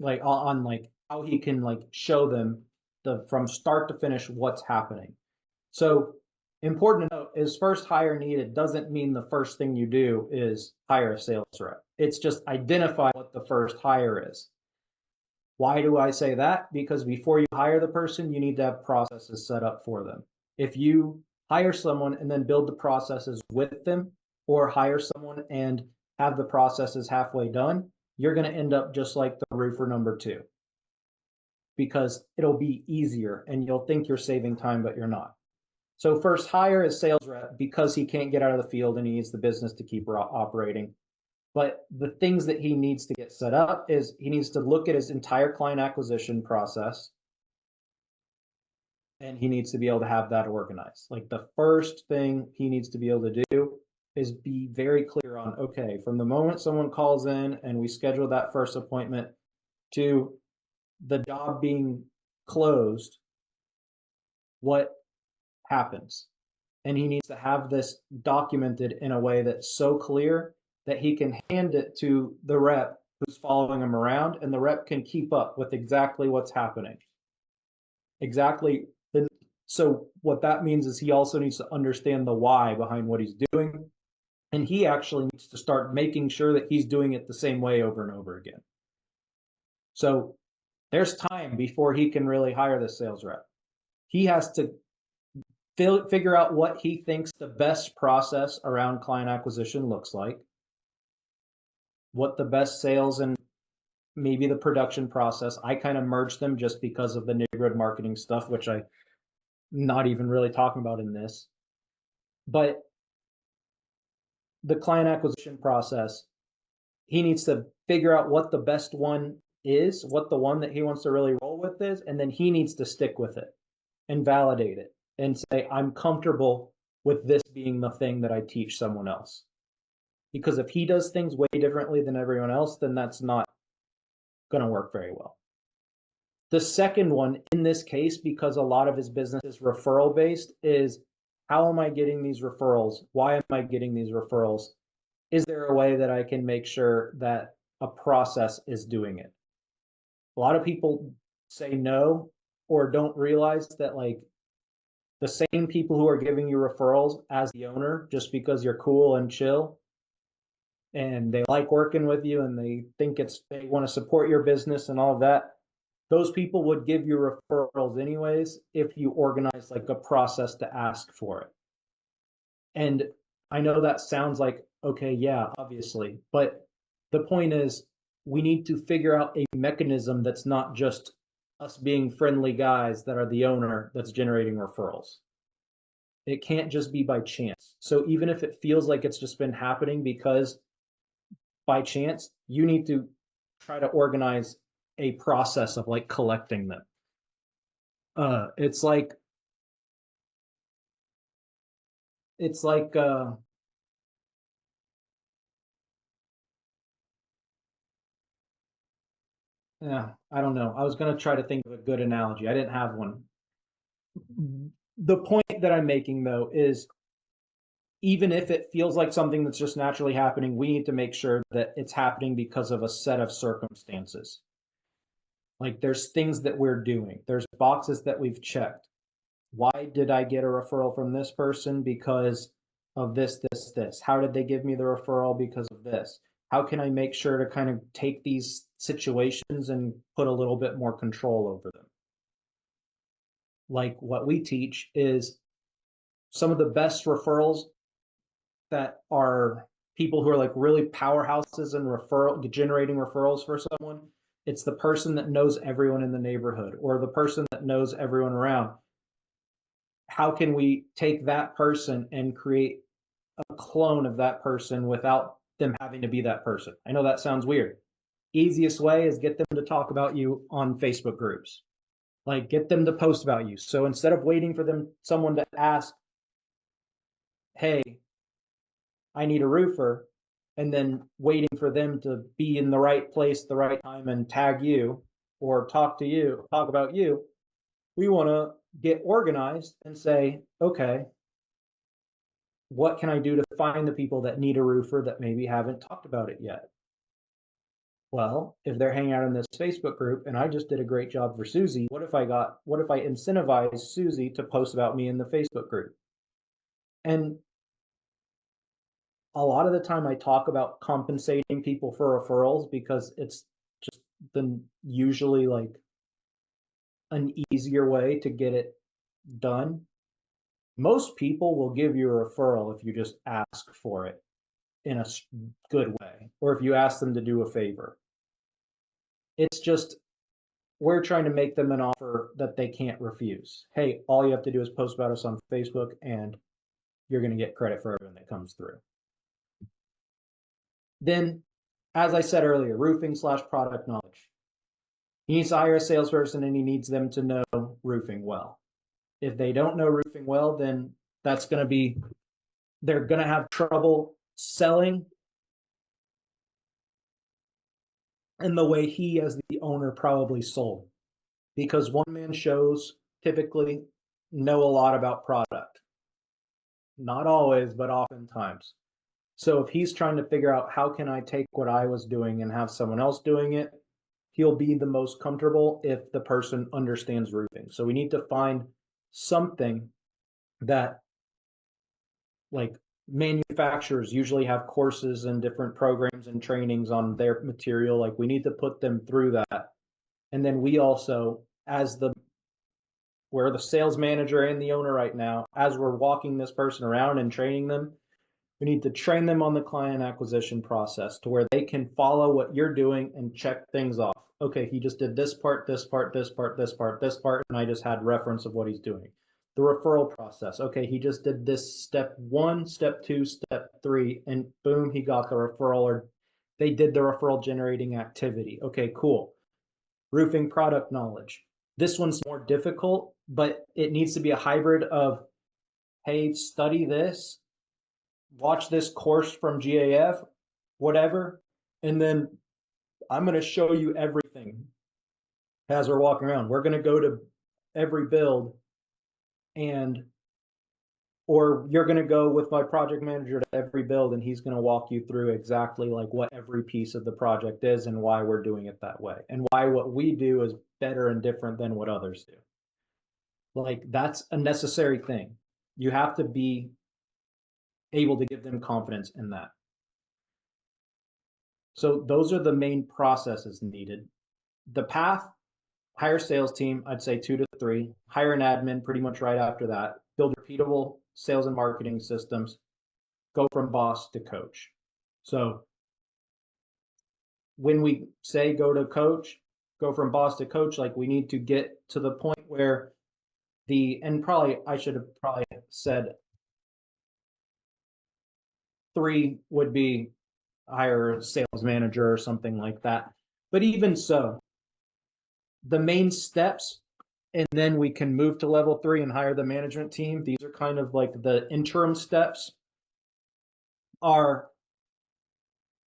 like on like how he can like show them the from start to finish what's happening. So important to note is first hire needed doesn't mean the first thing you do is hire a sales rep. It's just identify what the first hire is. Why do I say that? Because before you hire the person, you need to have processes set up for them. If you hire someone and then build the processes with them, or hire someone and have the processes halfway done, you're going to end up just like the roofer number 2, because it'll be easier and you'll think you're saving time, but you're not. So first hire is sales rep because he can't get out of the field and he needs the business to keep operating. But the things that he needs to get set up is he needs to look at his entire client acquisition process, and he needs to be able to have that organized. Like the first thing he needs to be able to do is be very clear on, okay, from the moment someone calls in and we schedule that first appointment to the job being closed, what happens? And he needs to have this documented in a way that's so clear that he can hand it to the rep who's following him around, and the rep can keep up with exactly what's happening. Exactly. So what that means is he also needs to understand the why behind what he's doing. And he actually needs to start making sure that he's doing it the same way over and over again. So there's time before he can really hire the sales rep. He has to figure out what he thinks the best process around client acquisition looks like, what the best sales and maybe the production process. I kind of merged them just because of the neighborhood marketing stuff, which I'm not even really talking about in this. But the client acquisition process, he needs to figure out what the best one is, what the one that he wants to really roll with is, and then he needs to stick with it and validate it and say, I'm comfortable with this being the thing that I teach someone else. Because if he does things way differently than everyone else, then that's not going to work very well. The second one in this case, because a lot of his business is referral based, is how am I getting these referrals? Why am I getting these referrals? Is there a way that I can make sure that a process is doing it? A lot of people say no or don't realize that like the same people who are giving you referrals as the owner, just because you're cool and chill and they like working with you and they think they want to support your business and all of that, those people would give you referrals anyways if you organize like a process to ask for it. And I know that sounds like, okay, yeah, obviously, but the point is we need to figure out a mechanism that's not just us being friendly guys that are the owner that's generating referrals. It can't just be by chance. So even if it feels like it's just been happening because by chance, you need to try to organize a process of like collecting them. It's like yeah, I don't know. I was gonna try to think of a good analogy. I didn't have one. The point that I'm making though is even if it feels like something that's just naturally happening, we need to make sure that it's happening because of a set of circumstances. Like there's things that we're doing, there's boxes that we've checked. Why did I get a referral from this person? Because of this, this, this. How did they give me the referral? Because of this. How can I make sure to kind of take these situations and put a little bit more control over them? Like what we teach is some of the best referrals that are people who are like really powerhouses in generating referrals for someone. It's the person that knows everyone in the neighborhood or the person that knows everyone around. How can we take that person and create a clone of that person without them having to be that person? I know that sounds weird. Easiest way is get them to talk about you on Facebook groups. Like get them to post about you. So instead of waiting for someone to ask, hey, I need a roofer, and then waiting for them to be in the right place, the right time and tag you or talk about you, we want to get organized and say, okay, what can I do to find the people that need a roofer that maybe haven't talked about it yet? Well, if they're hanging out in this Facebook group and I just did a great job for Susie, what if I incentivized Susie to post about me in the Facebook group? And a lot of the time I talk about compensating people for referrals because it's just usually like an easier way to get it done. Most people will give you a referral if you just ask for it in a good way, or if you ask them to do a favor. It's just, we're trying to make them an offer that they can't refuse. Hey, all you have to do is post about us on Facebook and you're going to get credit for everything that comes through. Then, as I said earlier, roofing/product knowledge. He needs to hire a salesperson and he needs them to know roofing well. If they don't know roofing well, then they're going to have trouble selling in the way he as the owner probably sold. Because one-man shows typically know a lot about product. Not always, but oftentimes. So if he's trying to figure out how can I take what I was doing and have someone else doing it, he'll be the most comfortable if the person understands roofing. So we need to find something that, like, manufacturers usually have courses and different programs and trainings on their material. Like, we need to put them through that. And then we also, as the we're the sales manager and the owner right now. As we're walking this person around and training them, we need to train them on the client acquisition process to where they can follow what you're doing and check things off. Okay, he just did this part, this part, this part, this part, this part, and I just had reference of what he's doing. The referral process. Okay, he just did this step 1, step 2, step 3, and boom, he got the referral, or they did the referral generating activity. Okay, cool. Roofing product knowledge. This one's more difficult, but it needs to be a hybrid of, hey, study this, watch this course from GAF, whatever, and then I'm going to show you everything as we're walking around. We're going to go to every build, and or you're going to go with my project manager to every build, and he's going to walk you through exactly like what every piece of the project is and why we're doing it that way and why what we do is better and different than what others do. Like, that's a necessary thing. You have to be able to give them confidence in that. So those are the main processes needed. The path: hire sales team, I'd say 2 to 3, hire an admin pretty much right after that, build repeatable sales and marketing systems, go from boss to coach. So when we say go to coach, go from boss to coach, like, we need to get to the point where and probably I should have probably said 3 would be hire a sales manager or something like that. But even so, the main steps, and then we can move to level 3 and hire the management team. These are kind of like the interim steps. Are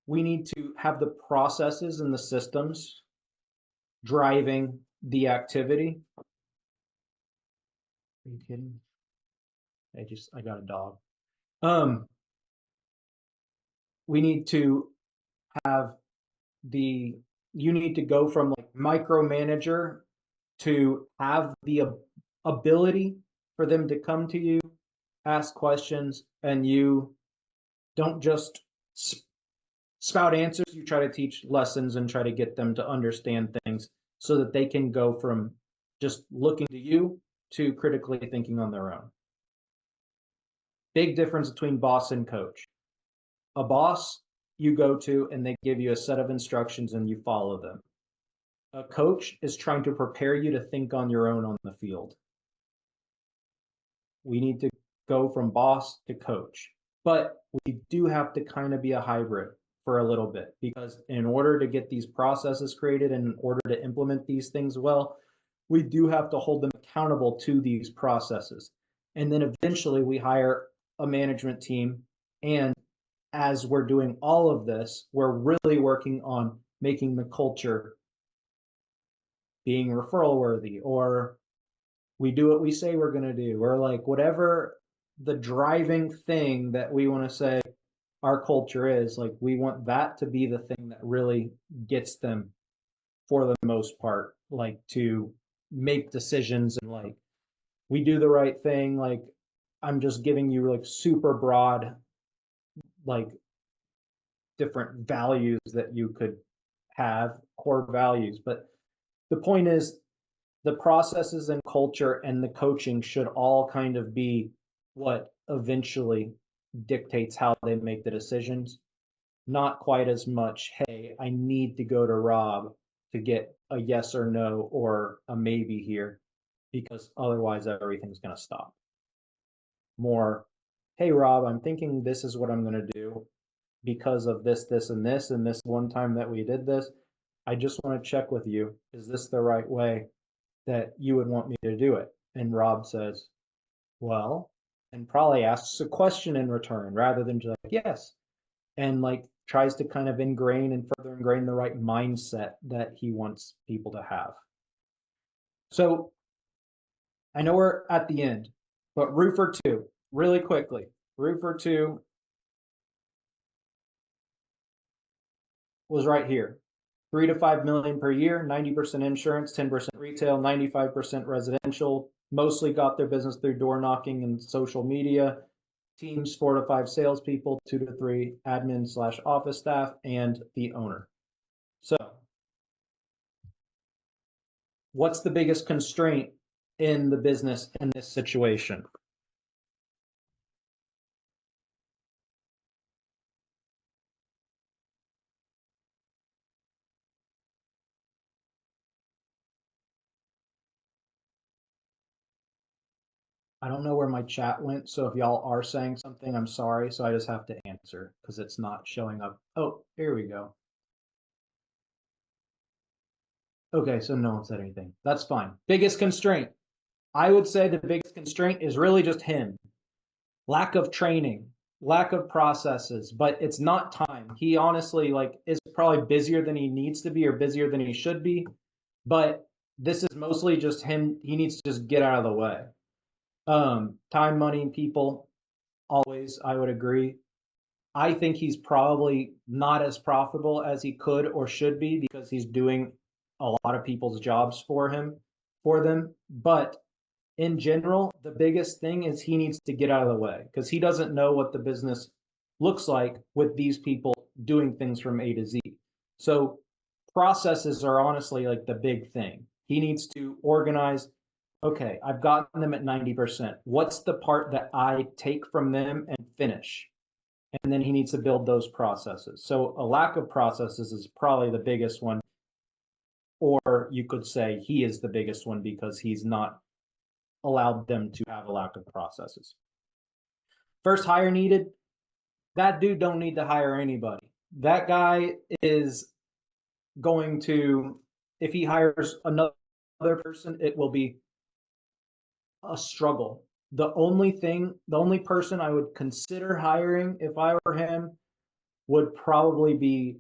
we need to have the processes and the systems driving the activity. Are you kidding? I got a dog. We need to have you need to go from like micromanager to have the ability for them to come to you, ask questions, and you don't just spout answers. You try to teach lessons and try to get them to understand things so that they can go from just looking to you to critically thinking on their own. Big difference between boss and coach. A boss you go to and they give you a set of instructions and you follow them. A coach is trying to prepare you to think on your own on the field. We need to go from boss to coach, but we do have to kind of be a hybrid for a little bit, because in order to get these processes created and in order to implement these things well, we do have to hold them accountable to these processes. And then eventually we hire a management team. And as we're doing all of this, we're really working on making the culture being referral worthy, or we do what we say we're going to do, or like whatever the driving thing that we want to say our culture is, like, we want that to be the thing that really gets them, for the most part, like, to make decisions and like, we do the right thing. Like, I'm just giving you like super broad, like, different values that you could have, core values. But the point is, the processes and culture and the coaching should all kind of be what eventually dictates how they make the decisions. Not quite as much, hey, I need to go to Rob to get a yes or no or a maybe here, because otherwise everything's going to stop. More, hey, Rob, I'm thinking this is what I'm going to do because of this, this, and this one time that we did this. I just want to check with you. Is this the right way that you would want me to do it? And Rob says, well, and probably asks a question in return rather than just like, yes. And like tries to kind of ingrain and further ingrain the right mindset that he wants people to have. So I know we're at the end, but roofer 2, really quickly. Roofer 2 was right here. 3 to 5 million per year, 90% insurance, 10% retail, 95% residential, mostly got their business through door knocking and social media. Teams 4 to 5 salespeople, 2 to 3 admin / office staff, and the owner. So what's the biggest constraint in the business in this situation? I don't know where my chat went, so if y'all are saying something, I'm sorry. So I just have to answer because it's not showing up. Oh, here we go. Okay, so no one said anything. That's fine. Biggest constraint. I would say the biggest constraint is really just him. Lack of training, lack of processes, but it's not time. He honestly is probably busier than he needs to be or busier than he should be, but this is mostly just him. He needs to just get out of the way. Time, money, people, always, I would agree. I think he's probably not as profitable as he could or should be because he's doing a lot of people's jobs for them. But in general, the biggest thing is he needs to get out of the way because he doesn't know what the business looks like with these people doing things from A to Z. So processes are honestly like the big thing. He needs to organize, okay, I've gotten them at 90%. What's the part that I take from them and finish? And then he needs to build those processes. So a lack of processes is probably the biggest one. Or you could say he is the biggest one because he's not allowed them to have a lack of processes. First hire needed, that dude don't need to hire anybody. That guy is going to, if he hires another person, it will be a struggle. The only person I would consider hiring if I were him would probably be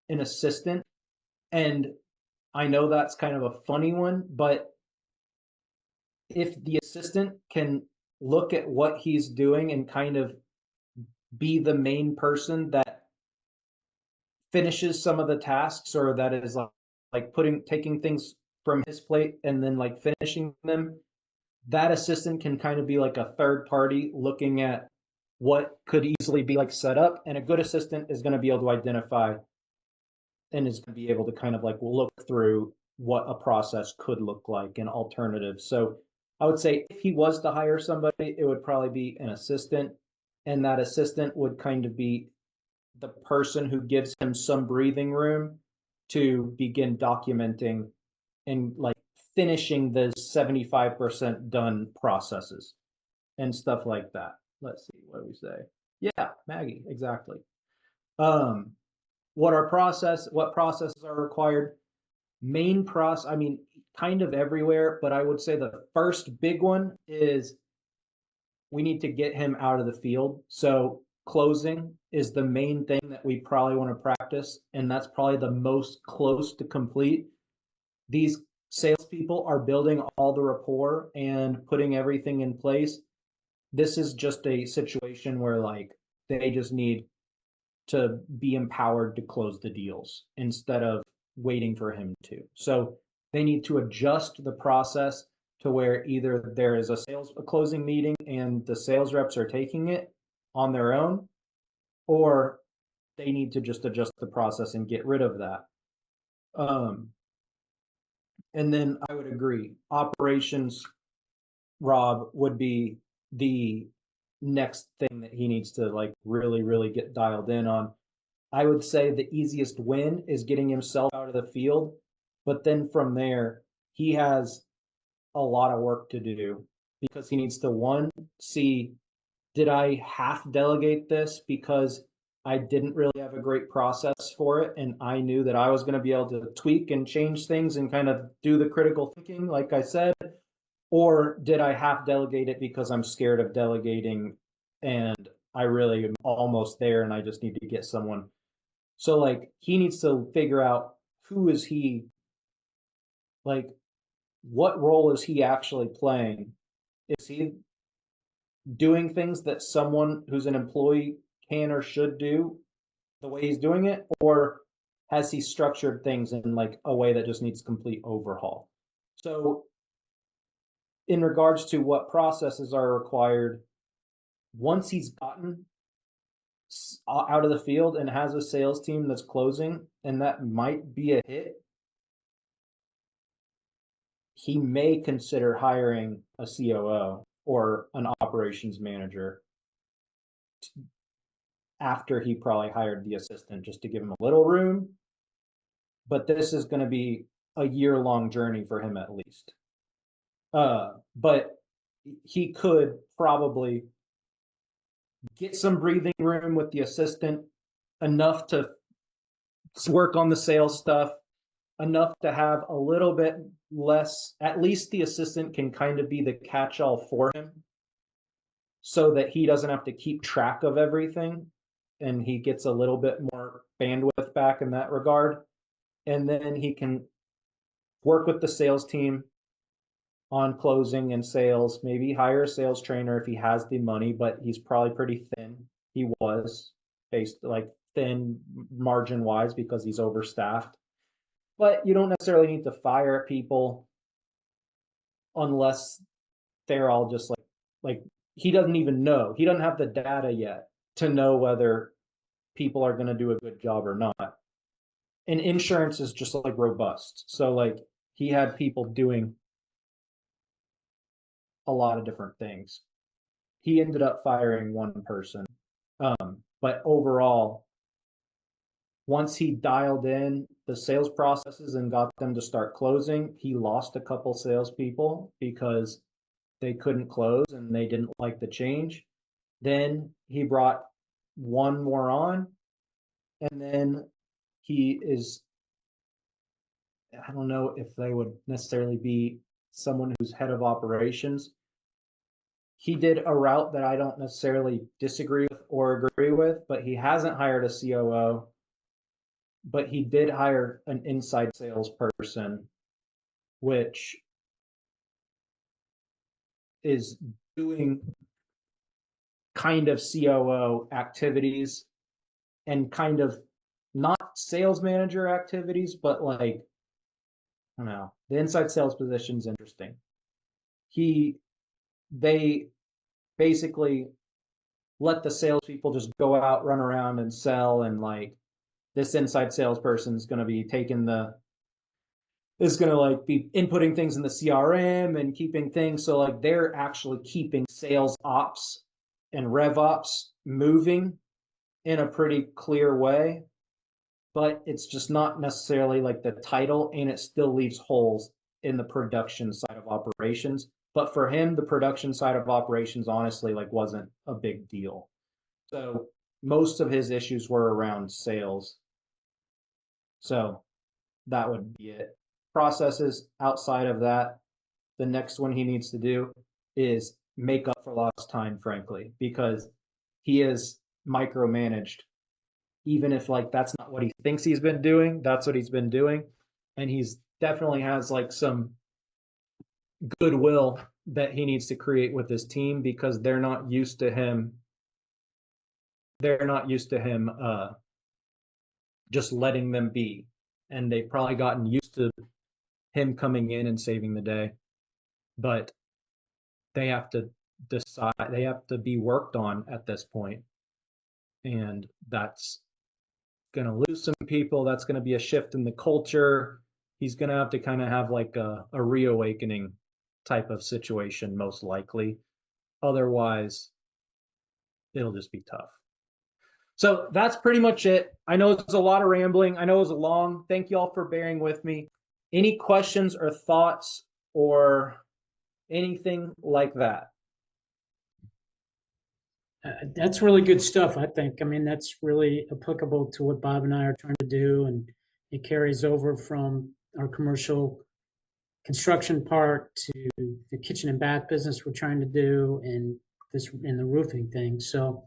an assistant. And I know that's kind of a funny one, but if the assistant can look at what he's doing and kind of be the main person that finishes some of the tasks or that is like taking things from his plate and then like finishing them, that assistant can kind of be like a third party looking at what could easily be like set up, and a good assistant is going to be able to identify and is going to be able to kind of like look through what a process could look like and alternatives. So I would say if he was to hire somebody, it would probably be an assistant, and that assistant would kind of be the person who gives him some breathing room to begin documenting and like finishing the 75% done processes and stuff like that. Let's see, what do we say? Yeah, Maggie, exactly. What processes are required? I mean, kind of everywhere, but I would say the first big one is we need to get him out of the field. So closing is the main thing that we probably want to practice, and that's probably the most close to complete. These salespeople are building all the rapport and putting everything in place. This is just a situation where like they just need to be empowered to close the deals instead of waiting for him to. So they need to adjust the process to where either there is a closing meeting and the sales reps are taking it on their own, or they need to just adjust the process and get rid of that. And then I would agree, operations, Rob, would be the next thing that he needs to like really, really get dialed in on. I would say the easiest win is getting himself out of the field, but then from there, he has a lot of work to do because he needs to, one, see, did I half delegate this because I didn't really have a great process for it and I knew that I was going to be able to tweak and change things and kind of do the critical thinking, like I said, or did I half delegate it because I'm scared of delegating and I really am almost there and I just need to get someone. So like he needs to figure out who is he, like what role is he actually playing? Is he doing things that someone who's an employee can or should do the way he's doing it, or has he structured things in like a way that just needs complete overhaul? So in regards to what processes are required, once he's gotten out of the field and has a sales team that's closing, and that might be a hit, he may consider hiring a COO or an operations manager after he probably hired the assistant, just to give him a little room. But this is going to be a year-long journey for him at least. But he could probably get some breathing room with the assistant, enough to work on the sales stuff, enough to have a little bit less, at least the assistant can kind of be the catch-all for him, so that he doesn't have to keep track of everything and he gets a little bit more bandwidth back in that regard. And then he can work with the sales team on closing and sales, maybe hire a sales trainer if he has the money, but he's probably pretty thin. He was based like thin margin wise because he's overstaffed. But you don't necessarily need to fire people unless they're all just like he doesn't even know. He doesn't have the data yet to know whether people are going to do a good job or not. And insurance is just like robust. So like he had people doing a lot of different things. He ended up firing one person. But overall, once he dialed in the sales processes and got them to start closing, he lost a couple salespeople because they couldn't close and they didn't like the change. Then he brought one more on, and then he is, I don't know if they would necessarily be someone who's head of operations. He did a route that I don't necessarily disagree with or agree with, but he hasn't hired a COO, but he did hire an inside salesperson, which is doing kind of COO activities and kind of not sales manager activities, but like, I don't know, the inside sales position is interesting. They basically let the salespeople just go out, run around and sell, and like this inside salesperson is going to be be inputting things in the CRM and keeping things. So like they're actually keeping sales ops and rev ops moving in a pretty clear way, but it's just not necessarily like the title, and it still leaves holes in the production side of operations. But for him, the production side of operations honestly like wasn't a big deal. So most of his issues were around sales. So that would be it. Processes outside of that, the next one he needs to do is make up for lost time, frankly, because he is micromanaged. Even if like that's not what he thinks he's been doing, that's what he's been doing. And he's definitely has like some goodwill that he needs to create with his team, because they're not used to him just letting them be, and they've probably gotten used to him coming in and saving the day. But they have to decide, they have to be worked on at this point, and that's going to lose some people. That's going to be a shift in the culture. He's going to have to kind of have like a reawakening type of situation, most likely. Otherwise, it'll just be tough. So that's pretty much it. I know it's a lot of rambling. I know it was long. Thank you all for bearing with me. Any questions or thoughts or anything like that? That's really good stuff, I think. I mean, that's really applicable to what Bob and I are trying to do, and it carries over from our commercial construction part to the kitchen and bath business we're trying to do, and the roofing thing. So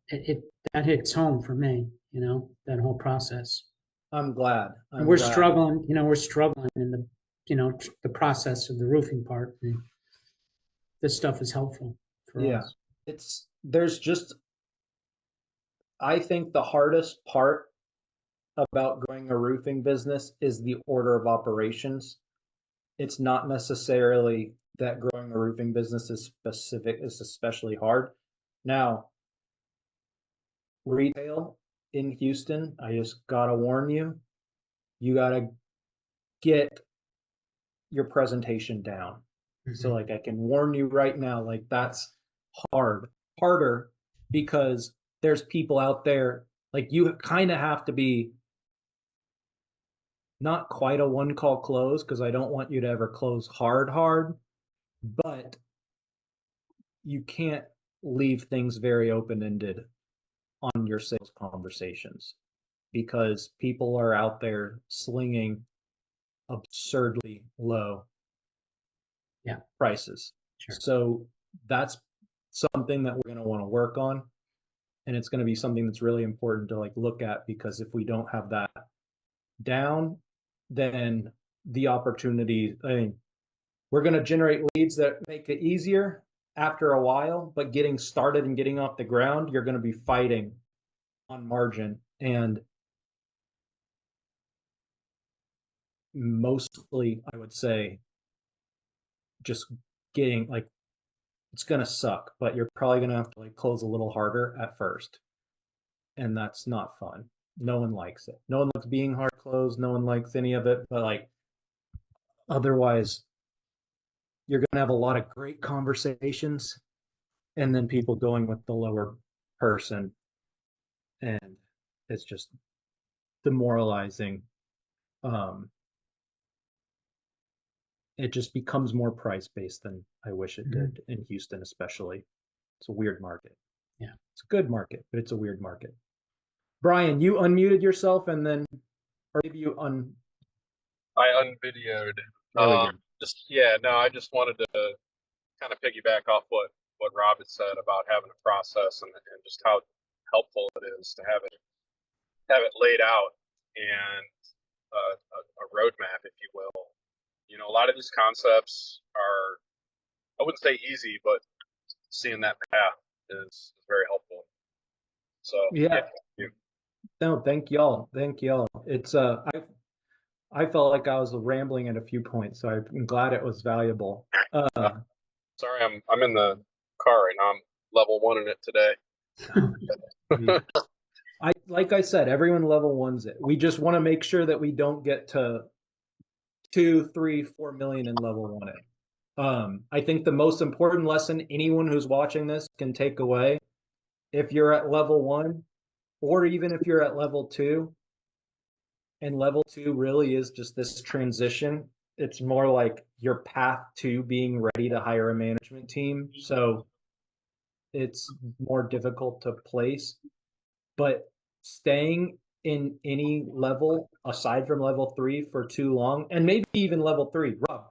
that hits home for me, that whole process. I'm glad. And we're struggling in the process of the roofing part, and this stuff is helpful for us. I think the hardest part about growing a roofing business is the order of operations. It's not necessarily that growing a roofing business is especially hard. Now, retail in Houston, I just gotta warn you, you gotta get your presentation down. So Mhm. like I can warn you right now, like that's harder because there's people out there, like you kind of have to be not quite a one call close because I don't want you to ever close hard, but you can't leave things very open ended on your sales conversations because people are out there slinging absurdly low Yeah, prices. sure. So that's something that we're going to want to work on. And it's going to be something that's really important to like look at because if we don't have that down, then the opportunity, I mean, we're going to generate leads that make it easier after a while, but getting started and getting off the ground, you're going to be fighting on margin. And mostly, I would say, just getting like, it's going to suck, but you're probably going to have to like close a little harder at first. And that's not fun. No one likes it. No one likes being hard closed. No one likes any of it. But like, otherwise, you're going to have a lot of great conversations and then people going with the lower person. And it's just demoralizing. Um, it just becomes more price based than I wish it Mhm. did in Houston, especially. It's a weird market. Yeah. It's a good market, but it's a weird market. Brian, you unmuted yourself and then, or maybe you I unvideoed. there we go. I just wanted to kind of piggyback off what Rob had said about having a process and just how helpful it is to have it laid out and a roadmap, if you will. You know, a lot of these concepts are, I wouldn't say easy, but seeing that path is very helpful. So yeah, Yeah. you. No, thank y'all. Thank y'all. It's I felt like I was rambling at a few points, so I'm glad it was valuable. Uh, sorry, I'm in the car right now. I'm level one in it today. I like I said, everyone level ones it. We just want to make sure that we don't get to 2, 3, 4 million in level one it. I think the most important lesson anyone who's watching this can take away, if you're at level one, or even if you're at level two, and level two really is just this transition. It's more like your path to being ready to hire a management team. So it's more difficult to place. But staying in any level aside from level three for too long, and maybe even level three, Rob,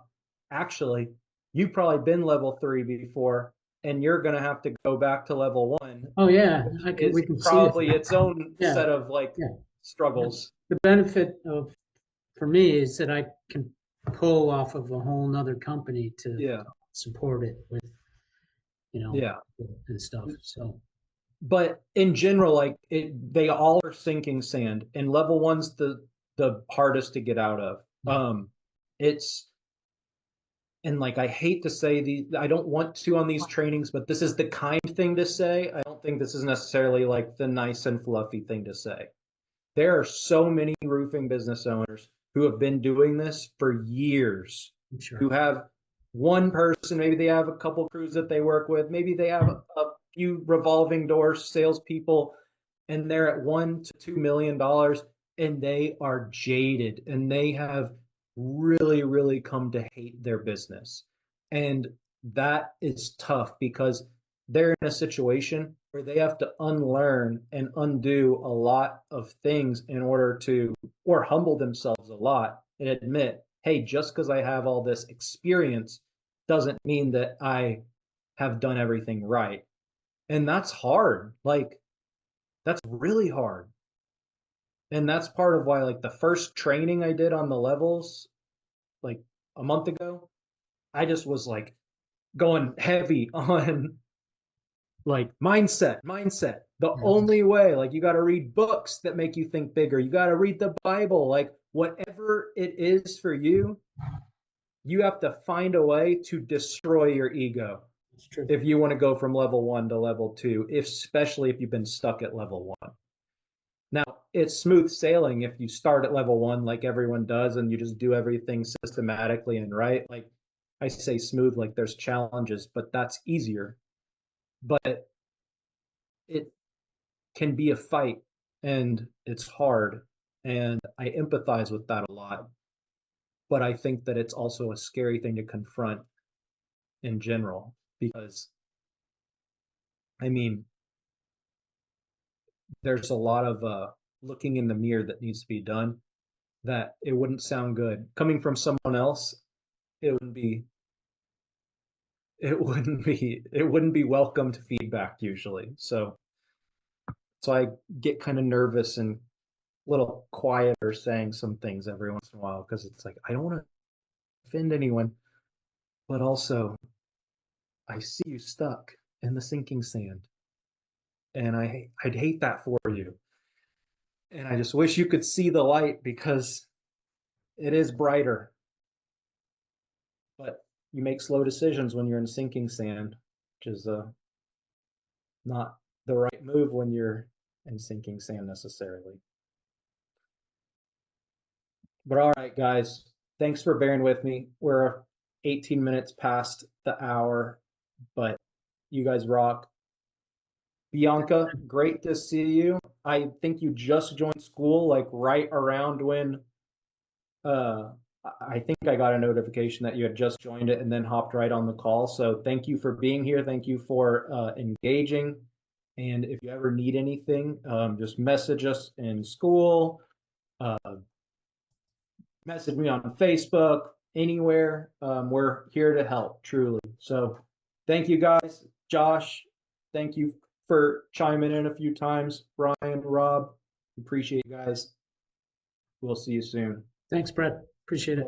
actually, you've probably been level three before, and you're going to have to go back to level one, Oh, yeah, which we is can see it. probably its own Yeah, set of like yeah. struggles. The benefit for me is that I can pull off of a whole nother company to Yeah. support it with, Yeah. and stuff. So But in general, like they all are sinking sand, and level one's the hardest to get out of. It's and like I hate to say I don't want to on these trainings, but this is the kind thing to say. I don't think this is necessarily like the nice and fluffy thing to say. There are so many roofing business owners who have been doing this for years, sure. who have one person, maybe they have a couple crews that they work with, maybe they have a few revolving door salespeople, and they're at $1 to $2 million, and they are jaded, and they have really come to hate their business. And that is tough because they're in a situation where they have to unlearn and undo a lot of things in order to, or humble themselves a lot and admit, hey, just because I have all this experience doesn't mean that I have done everything right. And that's hard. Like, that's really hard. And that's part of why, like, the first training I did on the levels, like a month ago, I just was like going heavy on like mindset. The only way, like, you got to read books that make you think bigger. You got to read the Bible, like, whatever it is for you, you have to find a way to destroy your ego That's true. if you want to go from level one to level two, especially if you've been stuck at level one. Now, it's smooth sailing if you start at level 1 like everyone does and you just do everything systematically and right. Like I say smooth, like there's challenges, but that's easier. But it can be a fight and it's hard. And I empathize with that a lot. But I think that it's also a scary thing to confront in general because, I mean, there's a lot of looking in the mirror that needs to be done that it wouldn't sound good. Coming from someone else, it wouldn't be it wouldn't be welcomed feedback usually. So I get kind of nervous and a little quieter saying some things every once in a while because it's like I don't want to offend anyone, but also I see you stuck in the sinking sand and I'd hate that for you. And I just wish you could see the light because it is brighter. But you make slow decisions when you're in sinking sand, which is not the right move when you're in sinking sand necessarily. But all right, guys, thanks for bearing with me. We're 18 minutes past the hour, but you guys rock. Bianca, great to see you. I think you just joined Skool, like right around when I think I got a notification that you had just joined it and then hopped right on the call. So thank you for being here. Thank you for engaging. And if you ever need anything, just message us in Skool, message me on Facebook, anywhere. We're here to help, truly. So thank you guys. Josh, thank you for chiming in a few times. Brian, Rob, appreciate you guys. We'll see you soon. Thanks, Brett. Appreciate it.